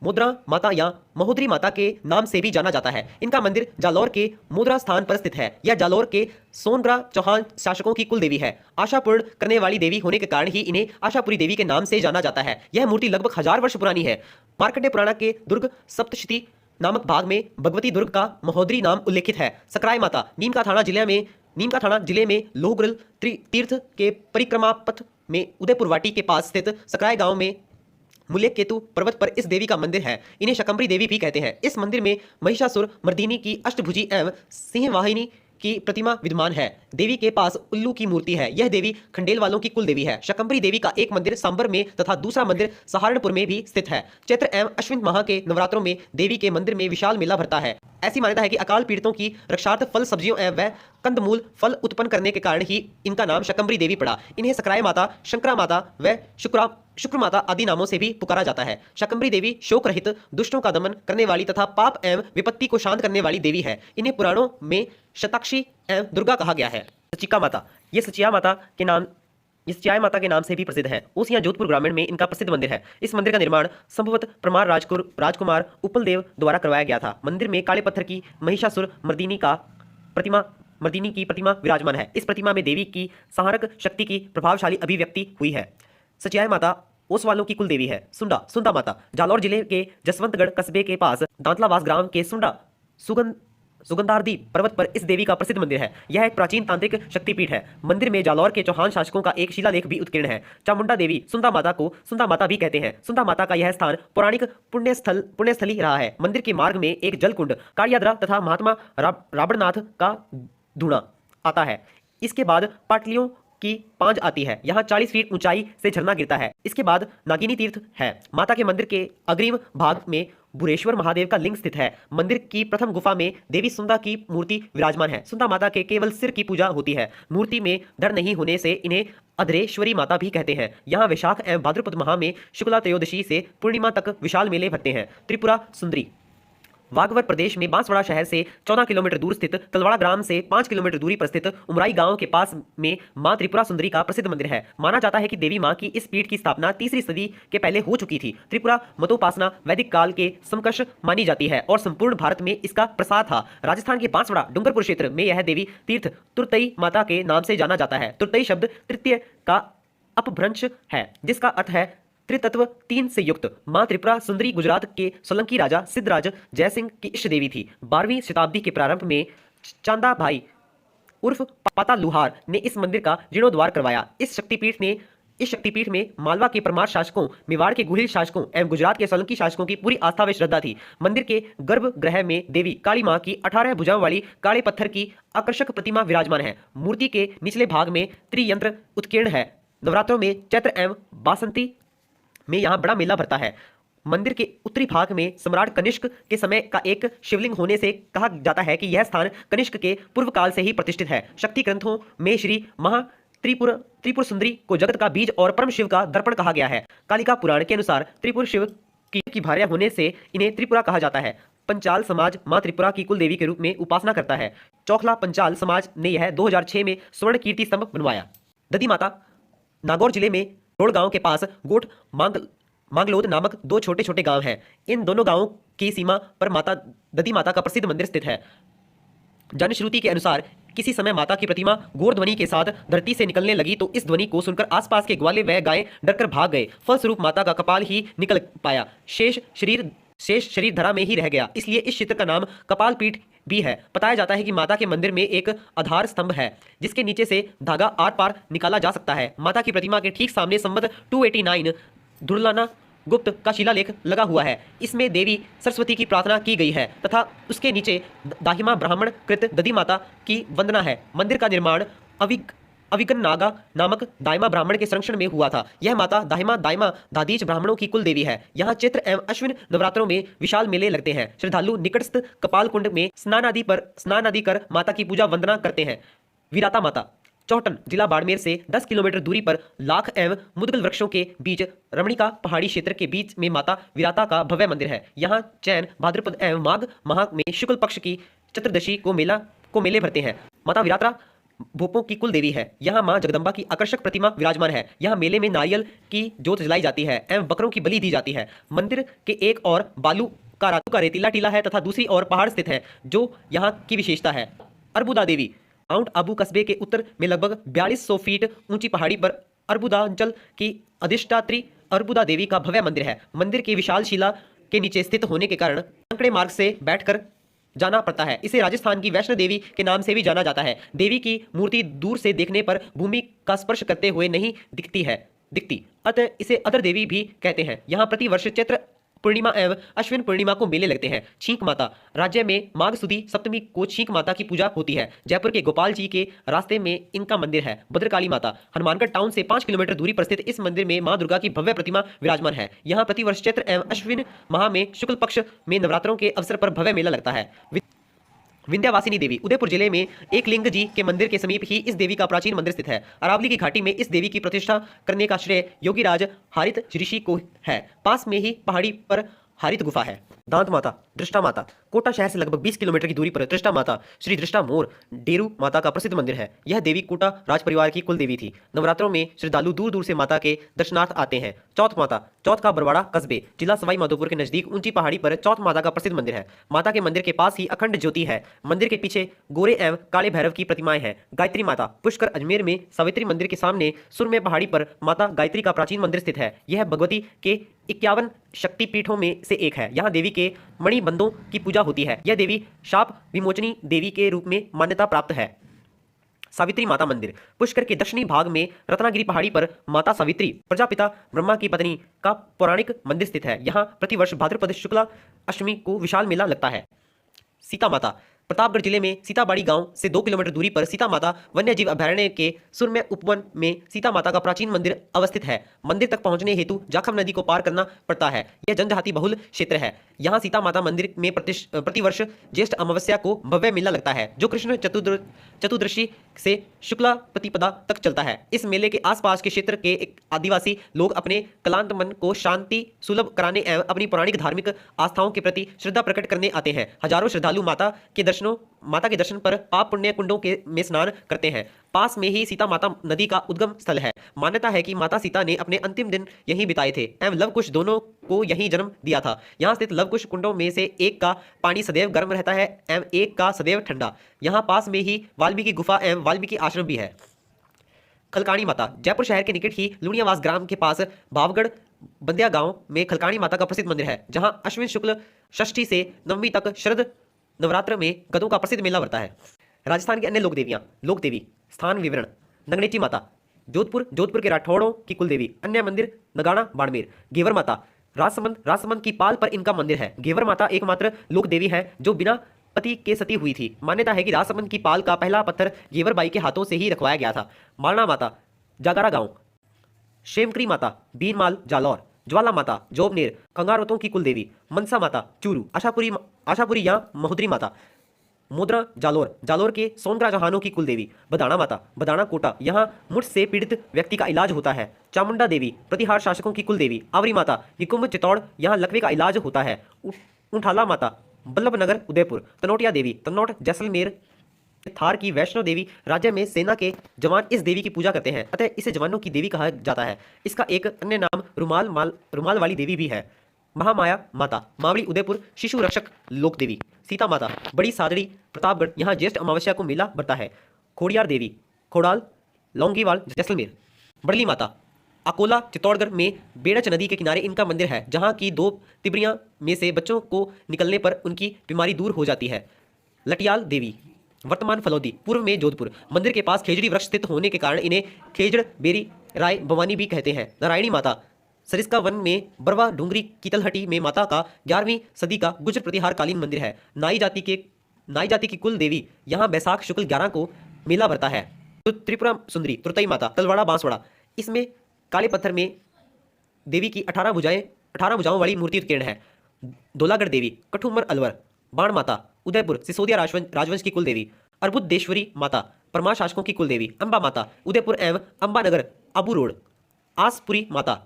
मोद्रा माता या महोदरी माता के नाम से भी जाना जाता है। इनका मंदिर जालौर के मोद्रा स्थान पर स्थित है। यह जालौर के सोनग्रा चौहान शासकों की कुल देवी है। आशा पूर्ण करने वाली देवी होने के कारण ही इन्हें आशापुरी देवी के नाम से जाना जाता है। यह मूर्ति लगभग 1000 वर्ष पुरानी है। मार्कंडेय पुराण के दुर्ग सप्तशती नामक भाग में भगवती दुर्ग का महोदरी नाम उल्लेखित है। सकराय माता नीमका थाना जिले में लोहगृल तीर्थ के परिक्रमा पथ में उदयपुर वाटी के पास स्थित सकराय गांव में मूल्य केतु पर्वत पर इस देवी का मंदिर है। इन्हें शकंभरी देवी भी कहते हैं। इस मंदिर में महिषासुर मर्दिनी की अष्टभुजी एवं सिंहवाहिनी की प्रतिमा विद्यमान है। देवी के पास उल्लू की मूर्ति है। यह देवी खंडेल वालों की कुल देवी है। शकंभरी देवी का एक मंदिर सांबर में तथा दूसरा मंदिर सहारनपुर में भी स्थित है। चैत्र एवं अश्विन माह के नवरात्रों में देवी के मंदिर में विशाल मेला भरता है। ऐसी मान्यता है कि अकाल पीड़ितों की रक्षार्थ फल सब्जियों एवं कंदमूल फल उत्पन्न करने के कारण ही इनका नाम शकंभरी देवी पड़ा। इन्हें सकराय माता, शंकरा माता व शुक्र माता आदि नामों से भी पुकारा जाता है। शकंभरी देवी शोक रहित, दुष्टों का दमन करने वाली तथा पाप एवं विपत्ति को शांत करने वाली देवी है। इन्हें पुराणों में शताक्षी एवं दुर्गा कहा गया है। सचिका माता ये सचिया माता के नाम से भी प्रसिद्ध है। ओसियां जोधपुर ग्रामीण में इनका प्रसिद्ध मंदिर है। इस मंदिर का निर्माण संभवतः परमार राजकुमार उपलदेव द्वारा करवाया गया था। मंदिर में काले पत्थर की महिषासुर मर्दिनी की प्रतिमा विराजमान है। इस प्रतिमा में देवी की संहारक शक्ति की प्रभावशाली अभिव्यक्ति हुई है। सचिया माता ओसवालों की कुल देवी है। सुंदा माता जालौर जिले के जसवंतगढ़ कस्बे के पास दांतलावास ग्राम के सुगंधारदी पर्वत पर इस देवी का प्रसिद्ध मंदिर है। यह एक प्राचीन तांत्रिक शक्तिपीठ है। मंदिर में जालौर के चौहान शासकों का एक शिलालेख भी उत्कीर्ण है। चामुंडा देवी सुंदा माता को सुंदा माता भी कहते हैं। सुंदा माता का यह स्थान पौराणिक पुण्यस्थली रहा है। मंदिर के मार्ग में एक जलकुंड कालियाद्रा तथा महात्मा राबड़नाथ का धूणा आता है। इसके बाद पाटलियों की पांज आती है। यहाँ 40 फीट ऊंचाई से झरना गिरता है। इसके बाद नागिनी तीर्थ है। माता के मंदिर के अग्रिम भाग में बुरेश्वर महादेव का लिंग स्थित है। मंदिर की प्रथम गुफा में देवी सुंदा की मूर्ति विराजमान है। सुंदा माता के केवल सिर की पूजा होती है। मूर्ति में धड़ नहीं होने से इन्हें अधरेश्वरी माता भी कहते हैं। यहाँ वैशाख एवं भाद्रपद माह में शुक्ला त्रयोदशी से पूर्णिमा तक विशाल मेले भरते हैं। त्रिपुरा सुंदरी बागवर प्रदेश में बांसवाड़ा शहर से 14 किलोमीटर दूर स्थित तलवाड़ा ग्राम से 5 किलोमीटर दूरी पर स्थित उमराई गांव के पास में मां त्रिपुरा सुंदरी का प्रसिद्ध मंदिर है। माना जाता है कि देवी मां की इस पीठ की स्थापना 3री सदी के पहले हो चुकी थी। त्रिपुरा मतोपासना वैदिक काल के समकक्ष मानी जाती है और संपूर्ण भारत में इसका प्रसार था। राजस्थान के बांसवाड़ा डूंगरपुर क्षेत्र में यह देवी तीर्थ तुरतई माता के नाम से जाना जाता है। तुरतई शब्द तृतीय का अपभ्रंश है, जिसका अर्थ है त्रितत्व 3 से युक्त। मां त्रिपुरा सुंदरी गुजरात के सोलंकी राजा सिद्धराज जयसिंह की इष्ट देवी थी। 12वीं शताब्दी के प्रारंभ में चांदा भाई उर्फ पाता लुहार ने इस मंदिर का जीर्णोद्धार करवाया। इस शक्तिपीठ में मालवा के परमार शासकों, मेवाड़ के गुहिल शासकों एवं गुजरात के सोलंकी शासकों की पूरी आस्था व श्रद्धा थी। मंदिर के गर्भगृह में देवी काली मां की 18 भुजाओं वाली काले पत्थर की आकर्षक प्रतिमा विराजमान है। मूर्ति के निचले भाग में त्रियंत्र उत्कीर्ण है। नवरात्रों में चैत्र एवं बासंती में यहाँ बड़ा मेला भरता है। मंदिर के उत्तरी भाग में सम्राट कनिष्क के समय का एक शिवलिंग होने से कहा जाता है कि यह स्थान कनिष्क के पूर्व काल से ही प्रतिष्ठित है। शक्ति ग्रंथों में श्री महा त्रिपुर सुंदरी को जगत का बीज और परम शिव का दर्पण कहा गया है। कालिका पुराण के अनुसार त्रिपुर शिव की भार्या होने से इन्हें त्रिपुरा कहा जाता है। पंचाल समाज मां त्रिपुरा की कुल देवी के रूप में उपासना करता है। चौखला पंचाल समाज ने यह 2006 में स्वर्ण कीर्ति स्तंभ बनवाया। दधी माता नागौर जिले में रोड गांव के पास गोठ मांगलोद नामक 2 छोटे छोटे गांव हैं। इन दोनों गांवों की सीमा पर माता दधी माता का प्रसिद्ध मंदिर स्थित है। जनश्रुति के अनुसार किसी समय माता की प्रतिमा घोर ध्वनि के साथ धरती से निकलने लगी तो इस ध्वनि को सुनकर आसपास के ग्वाले व गायें डरकर भाग गए। फलस्वरूप माता का कपाल ही निकल पाया, शेष शरीर धरा में ही रह गया। इसलिए इस क्षेत्र का नाम कपाल पीठ भी है। बताया जाता है कि माता के मंदिर में एक आधार स्तंभ है जिसके नीचे से धागा आर पार निकाला जा सकता है। माता की प्रतिमा के ठीक सामने संवत 289 धुरलाना गुप्त का शिलालेख लगा हुआ है। इसमें देवी सरस्वती की प्रार्थना की गई है तथा उसके नीचे दाहिमा ब्राह्मण कृत दधी माता की वंदना है। मंदिर का निर्माण अविगन नागा नामक दाइमा ब्राह्मण के संरक्षण में हुआ था। यह माता दाइमा दादीच ब्राह्मणों की कुल देवी है। यहाँ चैत्र एवं अश्विन नवरात्रों में विशाल मेले लगते हैं। श्रद्धालु निकटस्थ कपाल कुंड में स्नान आदि कर माता की पूजा वंदना करते हैं। विराता माता चौहटन जिला बाड़मेर से 10 किलोमीटर दूरी पर लाख एवं मुदगल वृक्षों के बीच रमणिका पहाड़ी क्षेत्र के बीच में माता विराता का भव्य मंदिर है। यहाँ चैन भाद्रपद एवं माघ माह में शुक्ल पक्ष की चतुर्दशी को मेले भरते हैं। माता विराता भोपों की कुल देवी है। यहाँ मां जगदम्बा की आकर्षक प्रतिमा विराजमान है। यहाँ मेले में नारियल की जोत जलाई जाती है एवं बकरों की बलि दी जाती है। मंदिर के एक और बालू का रेतीला टीला है तथा दूसरी ओर पहाड़ स्थित है जो यहाँ की विशेषता है। अर्बुदा देवी माउंट आबू कस्बे के उत्तर में लगभग 4200 फीट ऊंची पहाड़ी पर अर्बुदांचल की अधिष्ठात्री अर्बुदा देवी का भव्य मंदिर है। मंदिर की विशाल शिला के नीचे स्थित होने के कारण अंकड़े मार्ग से बैठकर जाना पड़ता है। इसे राजस्थान की वैष्णो देवी के नाम से भी जाना जाता है। देवी की मूर्ति दूर से देखने पर भूमि का स्पर्श करते हुए नहीं दिखती, अतः इसे अदर देवी भी कहते हैं। यहाँ प्रतिवर्ष चैत्र पूर्णिमा एवं अश्विन पूर्णिमा को मेले लगते हैं। छींक माता राज्य में माघ सुदी सप्तमी को छींक माता की पूजा होती है। जयपुर के गोपाल जी के रास्ते में इनका मंदिर है। भद्रकाली माता हनुमानगढ़ टाउन से 5 किलोमीटर दूरी पर स्थित इस मंदिर में मां दुर्गा की भव्य प्रतिमा विराजमान है। यहाँ प्रतिवर्ष चैत्र एवं अश्विन माह में शुक्ल पक्ष में नवरात्रों के अवसर पर भव्य मेला लगता है। विंध्यवासिनी देवी उदयपुर जिले में एक लिंग जी के मंदिर के समीप ही इस देवी का प्राचीन मंदिर स्थित है। अरावली की घाटी में इस देवी की प्रतिष्ठा करने का श्रेय योगीराज हारित ऋषि को है। पास में ही पहाड़ी पर हारित गुफा है। दांत माता दृष्टा माता कोटा शहर से लगभग 20 किलोमीटर की दूरी पर दृष्टा माता श्री दृष्टा मोर डेरू माता का प्रसिद्ध मंदिर है। यह देवी कोटा राज परिवार की कुल देवी थी। नवरात्रों में श्रद्धालु दूर दूर से माता के दर्शनार्थ आते हैं। चौथ माता चौथ का बरवाड़ा कस्बे जिला सवाई माधोपुर के नजदीक ऊंची पहाड़ी पर चौथ माता का प्रसिद्ध मंदिर है। माता के मंदिर के पास ही अखंड ज्योति है। मंदिर के पीछे गोरे एवं काले भैरव की प्रतिमाएं हैं। गायत्री माता पुष्कर अजमेर में सावित्री मंदिर के सामने सुरमे पहाड़ी पर माता गायत्री का प्राचीन मंदिर स्थित है। यह भगवती के 51 शक्तिपीठों में से एक है। यहाँ देवी के मणिबंधों की पूजा होती है। यह देवी शाप विमोचनी देवी के रूप में मान्यता प्राप्त है। सावित्री माता मंदिर पुष्कर के दक्षिणी भाग में रत्नागिरी पहाड़ी पर माता सावित्री प्रजापिता ब्रह्मा की पत्नी का पौराणिक मंदिर स्थित है। यहाँ प्रतिवर्ष भाद्रपद शुक्ला अष्टमी को विशाल मेला लगता है। सीता माता प्रतापगढ़ जिले में सीताबाड़ी गांव से 2 किलोमीटर दूरी पर सीता माता वन्यजीव अभयारण्य के सुरम्य उपवन में सीता माता का प्राचीन मंदिर अवस्थित है। मंदिर तक पहुंचने हेतु जाखम नदी को पार करना पड़ता है। यह जनजाति बहुल क्षेत्र है। यहाँ सीता माता मंदिर में प्रतिवर्ष ज्येष्ठ अमावस्या को भव्य मेला लगता है, जो कृष्ण चतुर्दशी से शुक्ला प्रतिपदा तक चलता है। इस मेले के आसपास के क्षेत्र के एक आदिवासी लोग अपने क्लांत मन को शांति सुलभ कराने एवं अपनी पौराणिक धार्मिक आस्थाओं के प्रति श्रद्धा प्रकट करने आते हैं। हजारों श्रद्धालु माता के दर्शन पर पाप पुण्य कुंडों में स्नान करते हैं। पास में ही सीता माता नदी का उद्गम स्थल है। मान्यता है कि माता सीता ने अपने अंतिम दिन यहीं बिताए थे एवं लवकुश दोनों को यहीं जन्म दिया था। यहाँ स्थित लवकुश कुंडों में से एक का पानी सदैव गर्म रहता है एवं एक का सदैव ठंडा। यहाँ पास में ही वाल्मीकि गुफा एवं वाल्मीकि आश्रम भी है। खलकाणी माता जयपुर शहर के निकट ही लुणियावास ग्राम के पास भावगढ़ बंदिया गांव में खलकाणी माता का प्रसिद्ध मंदिर है, जहां अश्विन शुक्ल षष्ठी से नवमी तक शरद नवरात्र में गधों का प्रसिद्ध मेला भरता है। राजस्थान की अन्य लोक देवी स्थान विवरण। नगणेची माता जोधपुर के राठौड़ों की कुलदेवी। अन्य मंदिर नगाड़ा बाड़मेर। घेवर माता राजसमंद की पाल पर इनका मंदिर है। घेवर माता एकमात्र लोक देवी है जो बिना पति के सती हुई थी। मान्यता है कि राजसमंद की पाल का पहला पत्थर घेवर बाई के हाथों से ही रखवाया गया था। मालना माता जागारा गांव। शेमकरी माता बीनमाल जालौर। ज्वाला माता जोबनेर कंगारोतों की कुलदेवी। मनसा माता चूरू। आशापुरी या महुद्री माता मोदरा जालोर के सोनग्रा जहानों की कुलदेवी। बदाना माता बदाना कोटा, यहाँ मुठ से पीड़ित व्यक्ति का इलाज होता है। चामुंडा देवी प्रतिहार शासकों की कुलदेवी। आवरी माता निकुंभ चित्तौड़, यहाँ लकवे का इलाज होता है। उठाला माता बल्लभनगर उदयपुर। तनोटिया देवी तन्नौट जैसलमेर। थार की वैष्णो देवी राज्य में सेना के जवान इस देवी की पूजा करते हैं, अतः इसे जवानों की देवी कहा जाता है। इसका एक अन्य नाम रुमाल वाली देवी भी है। महामाया माता मावड़ी उदयपुर। शिशु रक्षक लोक देवी। सीता माता बड़ी सादड़ी प्रतापगढ़, यहाँ ज्येष्ठ अमावस्या को मेला बढ़ता है। खोड़ियार देवी खोड़ाल लौंगीवाल जैसलमेर। बड़ली माता अकोला चित्तौड़गढ़ में बेड़च नदी के किनारे इनका मंदिर है, जहाँ की 2 तिबरियां में से बच्चों को निकलने पर उनकी बीमारी दूर हो जाती है। लटियाल देवी वर्तमान फलौदी, पूर्व में जोधपुर। मंदिर के पास खेजड़ी वृक्ष स्थित होने के कारण इन्हें खेजड़ बेरी राय भवानी भी कहते हैं। नारायणी माता सरिस्का वन में बरवा डूंगरी की तलहटी में माता का 11वीं सदी का गुर्जर प्रतिहार कालीन मंदिर है। नाई जाति की कुल देवी, यहाँ बैसाख शुक्ल 11 को मेला भरता है। तो त्रिपुरा सुंदरी तुरतई माता तलवाड़ा बांसवाड़ा, इसमें काले पत्थर में देवी की 18 भुजाओं वाली मूर्ति उत्कीर्ण है। दोलागढ़ देवी कठुमर अलवर। बाण माता उदयपुर सिसोदिया राजवंश की कुलदेवी। अर्बुदेश्वरी माता परमार शासकों की कुलदेवी। अंबा माता उदयपुर एवं अंबानगर अबू रोड। आसपुरी माता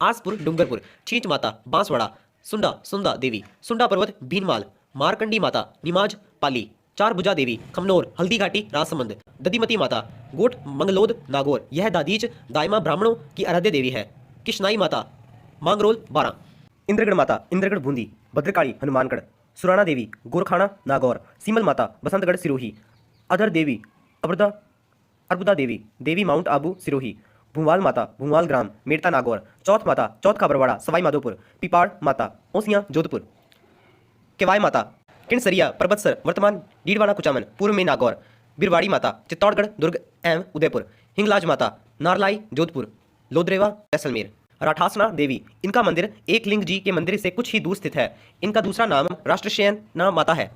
आसपुर डूंगरपुर। छींच माता बांसवाड़ा। सुंदा देवी सुंडा पर्वत भीनमाल। मारकंडी माता निमाज पाली। चार भुजा देवी खमनोर हल्दी घाटी राजसमंद। दधिमती माता गोट मंगलोद नागौर, यह दादीच दायमा ब्राह्मणों की आराध्य देवी है। किशनाई माता मांगरोल 12। इंद्रगढ़ माता इंद्रगढ़ बूंदी। भद्रकाली हनुमानगढ़। सुराणा देवी गोरखाना नागौर। सीमल माता बसंतगढ़ सिरोही। अधर देवी अर्बुदा देवी माउंट आबू सिरोही। भूवाल माता भूवाल ग्राम मेड़ता नागौर। चौथ माता चौथ खाबरवाड़ा सवाई माधोपुर। पिपाड़ माता ओसियां जोधपुर। केवाय माता किणसरिया परबतसर वर्तमान डीडवाड़ा कुचामन, पूर्व में नागौर। बिरवाड़ी माता चित्तौड़गढ़ दुर्ग एवं उदयपुर। हिंगलाज माता नारलाई जोधपुर। लोदरेवा जैसलमेर। राठासना देवी, इनका मंदिर एकलिंग जी के मंदिर से कुछ ही दूर स्थित है। इनका दूसरा नाम राष्ट्रशयना माता है।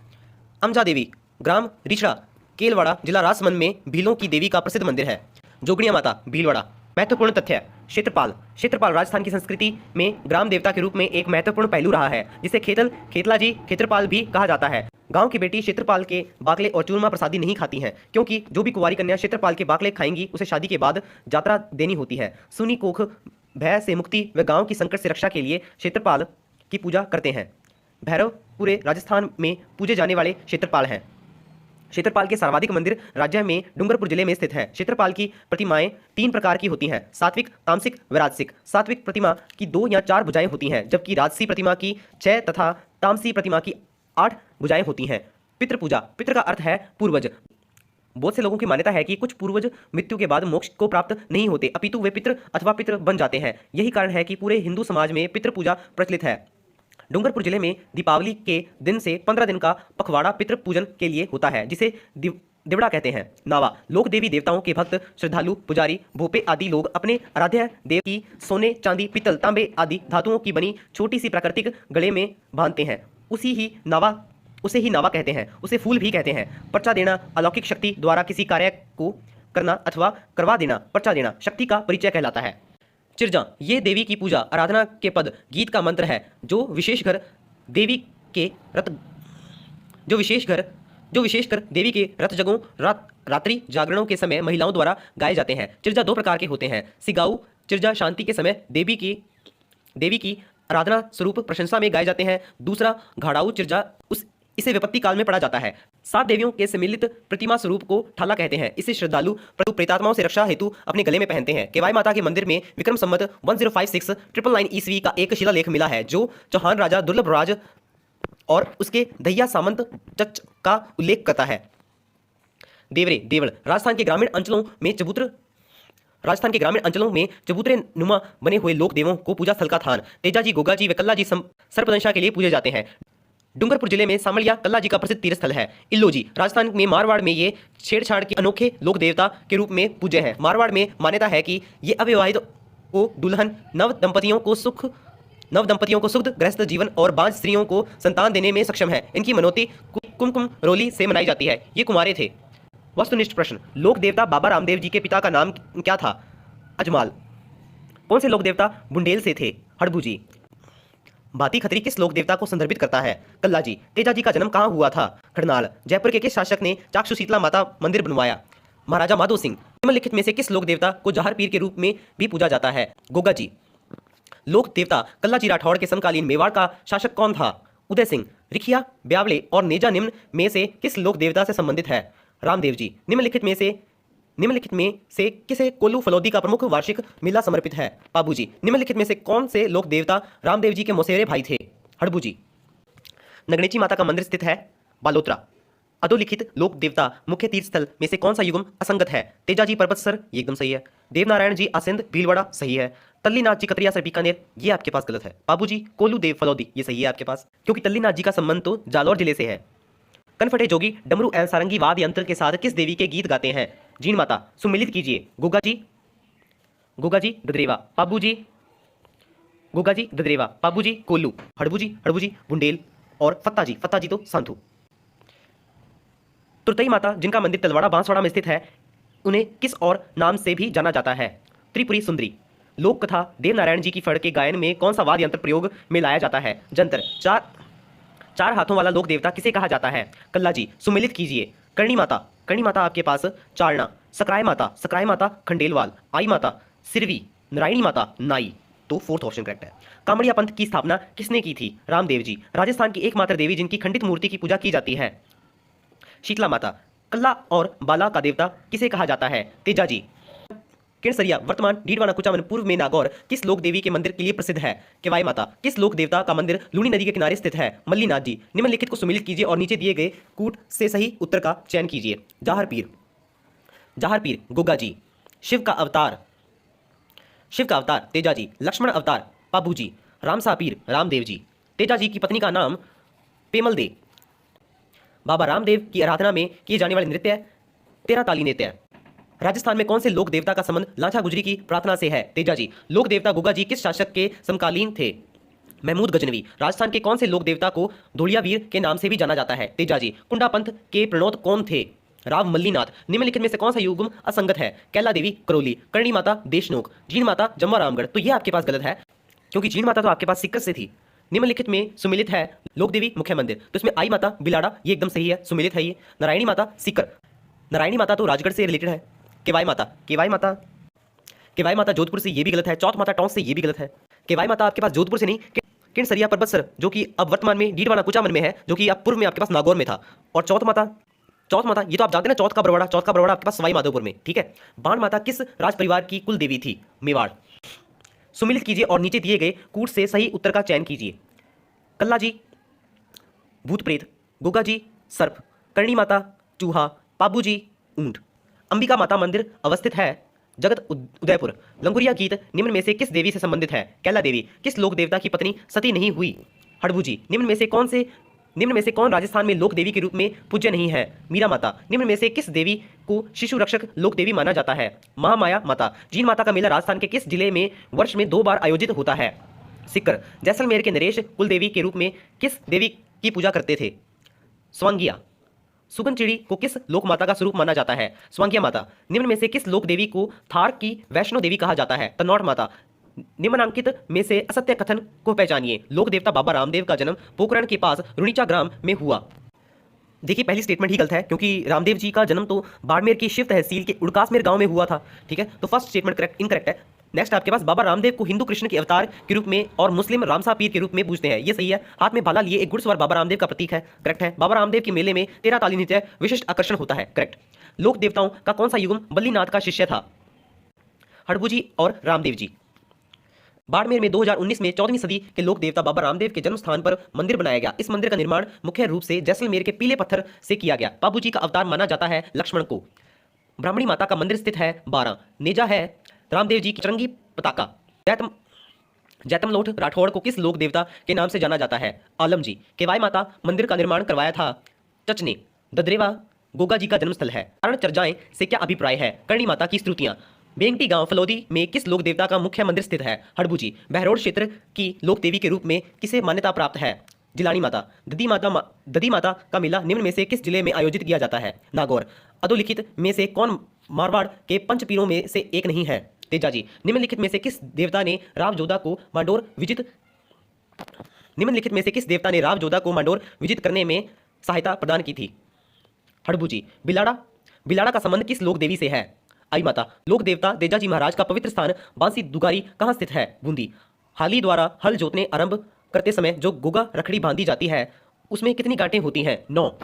अमजा देवी ग्राम रिछड़ा केलवाड़ा जिला राजसमंद में भीलों की देवी का प्रसिद्ध मंदिर है। जोगड़िया माता भीलवाड़ा। महत्वपूर्ण तथ्य क्षेत्रपाल राजस्थान की संस्कृति में ग्राम देवता के रूप में एक महत्वपूर्ण पहलू रहा है, जिसे खेतला जी क्षेत्रपाल भी कहा जाता है। गांव की बेटी क्षेत्रपाल के बाकले और चूरमा प्रसादी नहीं खाती हैं, क्योंकि जो भी कुंवारी कन्या क्षेत्रपाल के बाकले खाएंगी उसे शादी के बाद यात्रा देनी होती है। सुनी कोख भय से मुक्ति व गांव की संकट से रक्षा के लिए क्षेत्रपाल की पूजा करते हैं। भैरव पूरे राजस्थान में पूजे जाने वाले क्षेत्रपाल हैं। क्षेत्रपाल के सर्वाधिक मंदिर राज्य में डूंगरपुर जिले में स्थित है। क्षेत्रपाल की प्रतिमाएं 3 प्रकार की होती हैं, सात्विक तामसिक व राजसिक। सात्विक प्रतिमा की 2 या 4 भुजाएं होती हैं, जबकि राजसी प्रतिमा की 6 तथा तामसी प्रतिमा की 8 भुजाएं होती हैं। पितृ पूजा, पितृ का अर्थ है पूर्वज। बहुत से लोगों की मान्यता है कि कुछ पूर्वज मृत्यु के बाद मोक्ष को प्राप्त नहीं होते, अपितु वे पितृ अथवा पितृ बन जाते हैं। यही कारण है कि पूरे हिंदू समाज में पितृ पूजा प्रचलित है। डूंगरपुर जिले में दीपावली के दिन से 15 दिन का पखवाड़ा पितृ पूजन के लिए होता है, जिसे दिवड़ा कहते हैं। नावा लोक देवी देवताओं के भक्त श्रद्धालु पुजारी भोपे आदि लोग अपने आराध्य देव की सोने चांदी पीतल तांबे आदि धातुओं की बनी छोटी सी प्राकृतिक गले में बांधते हैं। उसी ही नावा उसे ही नावा कहते हैं, उसे फूल भी कहते हैं। पर्चा देना अलौकिक शक्ति द्वारा किसी कार्य को करना अथवा करवा देना, पर्चा देना शक्ति का परिचय कहलाता है। चिरजा, ये देवी की पूजा आराधना के पद गीत का मंत्र है जो विशेषकर देवी के रत जो विशेषकर देवी के रथ जगों रात्रि जागरणों के समय महिलाओं द्वारा गाए जाते हैं। चिरजा दो प्रकार के होते हैं। सिगाऊ चिरजा शांति के समय देवी की आराधना स्वरूप प्रशंसा में गाए जाते हैं। दूसरा घाड़ाऊ चिरजा इसे विपत्ति काल में पढ़ा जाता है। 7 देवियों के सम्मिलित प्रतिमा स्वरूप को ठाला कहते हैं। इसे श्रद्धालु प्रेतात्माओं से रक्षा हेतु अपने गले में पहनते हैं। केवाई माता के मंदिर में विक्रम संवत 1056 ईस्वी का एक शिलालेख मिला है जो चौहान राजा दुर्लभ राज और उसके दहिया सामंत चच का उल्लेख करता है। देवड़ राजस्थान के ग्रामीण अंचलों में चबूतरे नुमा बने हुए लोक देवों को पूजा स्थल का थान। तेजाजी, गोगाजी व कल्लाजी सर्पदंशा के लिए पूजे जाते हैं। डूंगरपुर जिले में सामलिया कल्लाजी का प्रसिद्ध तीर्थ स्थल है। इल्लोजी राजस्थान में मारवाड़ में ये छेड़छाड़ के अनोखे लोक देवता के रूप में पूजे हैं। मारवाड़ में मान्यता है कि ये अविवाहित को दुल्हन, नव दंपतियों को सुख गृहस्थ जीवन और बांझ स्त्रियों को संतान देने में सक्षम है। इनकी मनौती कुमकुम रोली से मनाई जाती है। ये कुमारे थे। वस्तुनिष्ठ प्रश्न, लोक देवता बाबा रामदेव जी के पिता का नाम क्या था? अजमाल। कौन से लोक देवता बुंडेल से थे? हड़बू जी। भाती खत्री किस लोक देवता को संदर्भित करता है? कल्लाजी। तेजाजी का जन्म कहाँ हुआ था? खड़नाल। जयपुर के किस शासक ने चाक्षु शीतला माता मंदिर बनवाया? महाराजा माधो सिंह। निम्नलिखित में से किस लोक देवता को जहर पीर के रूप में भी पूजा जाता है? गोगाजी। लोक देवता कल्लाजी राठौड़ के समकालीन मेवाड़ का शासक कौन था? उदय सिंह। रिखिया, ब्यावले और नेजा निम्न में से किस लोक देवता से संबंधित है? रामदेव जी। निम्नलिखित में से किसे कोल्लू फलोदी का प्रमुख वार्षिक मेला समर्पित है? पाबू जी। निम्नलिखित में से कौन से लोक देवता रामदेव जी के मौसेरे भाई थे? हड़बू जी। नगणेची माता का मंदिर स्थित है? बालोतरा। अधोलिखित लोक देवता मुख्य तीर्थ स्थल में से कौन सा युग्म असंगत है? तेजाजी पर्वतसर, ये एकदम सही है। देवनारायण जी आसिंद भीलवाड़ा, सही है। तल्लीनाथ जी कतरिया सर बीकानेर, ये आपके पास गलत है। बाबू जी कोल्लू देव फलोदी, ये सही है आपके पास, क्योंकि तल्लीनाथ जी का संबंध तो जालौर जिले से है। कनफटे जोगी डमरू एवं सारंगी वाद यंत्र के साथ किस देवी के गीत गाते हैं? जीण माता। सुमिलित कीजिए। गुगाजी ददरेवा। पाबूजी कोल्लू। हड़बूजी बुंडेल और फत्ताजी तो सांथू। तुरतई माता जिनका मंदिर तलवाड़ा बांसवाड़ा में स्थित है, उन्हें किस और नाम से भी जाना जाता है? त्रिपुरी सुंदरी। लोक कथा देवनारायण जी की फड़ के गायन में कौन सा वाद्य यंत्र प्रयोग में लाया जाता है? जंतर। चार हाथों वाला लोक देवता किसे कहा जाता है? कल्लाजी। सुमिलित कीजिए। करणी माता आपके पास चारणा। सकराय माता खंडेलवाल। आई माता सिरवी। नारायणी माता नाई, तो 4th ऑप्शन करेक्ट है। कामड़िया पंथ की स्थापना किसने की थी? रामदेव जी। राजस्थान की एकमात्र देवी जिनकी खंडित मूर्ति की पूजा की जाती है? शीतला माता। कल्ला और बाला का देवता किसे कहा जाता है? तेजाजी। किरसरिया वर्तमान डीडवाना कुचामन पूर्व में नागौर किस लोक देवी के मंदिर के लिए प्रसिद्ध है? केवाई माता। किस लोक देवता का मंदिर लूनी नदी के किनारे स्थित है? मल्लीनाथ जी। निम्नलिखित को सुमिलित कीजिए और नीचे दिए गए कूट से सही उत्तर का चयन कीजिए। जहर पीर गोगाजी। शिव का अवतार तेजाजी। लक्ष्मण अवतार पाबूजी। रामसा पीर रामदेव जी। तेजाजी की पत्नी का नाम पेमल दे। बाबा रामदेव की आराधना में किए जाने वाले नृत्य तेरा ताली नृत्य। राजस्थान में कौन से लोक देवता का संबंध लांछा गुजरी की प्रार्थना से है? तेजाजी। लोक देवता गोगाजी किस शासक के समकालीन थे? महमूद गजनवी। राजस्थान के कौन से लोक देवता को धोलिया वीर के नाम से भी जाना जाता है? तेजाजी। कुंडा पंथ के प्रणोत कौन थे? राव मल्लीनाथ। निम्नलिखित में से कौन सा युग्म असंगत है? कैला देवी करौली। करणी माता देशनोक। जीण माता जम्वा रामगढ़, तो यह आपके पास गलत है, क्योंकि जीण माता तो आपके पास सिक्कर से थी। निम्नलिखित में सुमिलित है लोक देवी मुख्य मंदिर, तो इसमें आई माता बिलाड़ा, ये एकदम सही है, सुमिलित है ये। नारायणी माता सिक्कर। नारायणी माता तो राजगढ़ से रिलेटेड है। केवाई माता जोधपुर से, ये भी गलत है। चौथ माता टोंस से, ये भी गलत है। केवाई माता आपके पास जोधपुर से नहीं, किरसरिया पर्वतसर, जो कि अब वर्तमान में डीडवाना कुचामन में है, जो कि अब पूर्व में आपके पास नागौर में था। और चौथ माता ये तो आप जानते हैं ना, चौथ का बरवाड़ा आपके पास सवाई माधोपुर में, ठीक है। बाण माता किस राज परिवार की कुल देवी थी? मेवाड़। सुमिलित कीजिए और नीचे दिए गए कूट से सही उत्तर का चयन कीजिए। कल्लाजी भूत प्रेत, गोगाजी सर्प, करणी माता चूहा, पाबूजी ऊंट। अंबिका माता मंदिर अवस्थित है जगत उदयपुर। लंगुरिया गीत निम्न में से किस देवी से संबंधित है? कैला देवी। किस लोक देवता की पत्नी सती नहीं हुई? हड़बू जी। निम्न में से कौन राजस्थान में लोक देवी के रूप में पूज्य नहीं है? मीरा माता। निम्न में से किस देवी को शिशु रक्षक लोक देवी माना जाता है? महामाया माता। जीण माता का मेला राजस्थान के किस जिले में वर्ष में 2 बार आयोजित होता है? सिक्कर। जैसलमेर के नरेश कुल देवी के रूप में किस देवी की पूजा करते थे? स्वांगिया। सुगन चिड़ी को किस लोक माता का स्वरूप माना जाता है? स्वांगिया माता। निम्न में से किस लोक देवी को थार की वैष्णो देवी कहा जाता है? तनौट माता। निम्नांकित में से असत्य कथन को पहचानिए। लोक देवता बाबा रामदेव का जन्म पोखरण के पास रुणीचा ग्राम में हुआ। देखिए पहली स्टेटमेंट ही गलत है, क्योंकि रामदेव जी का जन्म तो बाड़मेर की शिव तहसील के उड़कासमेर गांव में हुआ था। ठीक है, तो फर्स्ट स्टेटमेंट करेक्ट इनकरेक्ट है। नेक्स्ट आपके पास बाबा रामदेव को हिंदू कृष्ण के अवतार के रूप में और मुस्लिम रामसा पीर के रूप में पूजते हैं, ये सही है। हाथ में भाला लिए एक घुड़सवार बाबा रामदेव का प्रतीक है, करेक्ट है। बाबा रामदेव के मेले में 13 ताली नृत्य विशिष्ट आकर्षण होता है, करेक्ट। लोक देवताओं का कौन सा युगम बल्लीनाथ का शिष्य था? हड़बू जी और रामदेव जी। बाड़मेर में 2019 में 14वीं सदी के लोक देवता बाबा रामदेव के जन्म स्थान पर मंदिर बनाया गया। इस मंदिर का निर्माण मुख्य रूप से जैसलमेर के पीले पत्थर से किया गया। बाबू जी का अवतार माना जाता है लक्ष्मण को। ब्राह्मणी माता का मंदिर स्थित है 12। नेजा है रामदेव जी की चरंगी पताका। जैतमलोठ राठौड़ को किस लोक देवता के नाम से जाना जाता है? आलम जी। केवाई माता मंदिर का निर्माण करवाया था चच ने। ददरेवा गोगा जी का जन्मस्थल है। कारण चर्चाएं से क्या अभिप्राय है? करणी माता की स्तुतियां। बेंगटी गांव फलोदी में किस लोक देवता का मुख्य मंदिर स्थित है? हड़बू जी। बहरोड क्षेत्र की लोक देवी के रूप में किसे मान्यता प्राप्त है? जिलानी माता। ददी माता का मेला निम्न में से किस जिले में आयोजित किया जाता है? नागौर। अधोलिखित में से कौन मारवाड़ के पंच पीरों में से एक नहीं है? तेजा जी। निम्नलिखित में से किस देवता ने राव जोधा को मांडोर विजित करने में सहायता प्रदान की थी? हड़बू जी। बिलाड़ा का संबंध किस लोक देवी से है? आई माता। लोक देवता तेजाजी महाराज का पवित्र स्थान बांसी दुगारी कहाँ स्थित है? बूंदी। हाली द्वारा हल जोतने आरंभ करते समय जो गोगा रखड़ी बांधी जाती है उसमें कितनी गांठें होती हैं? 9।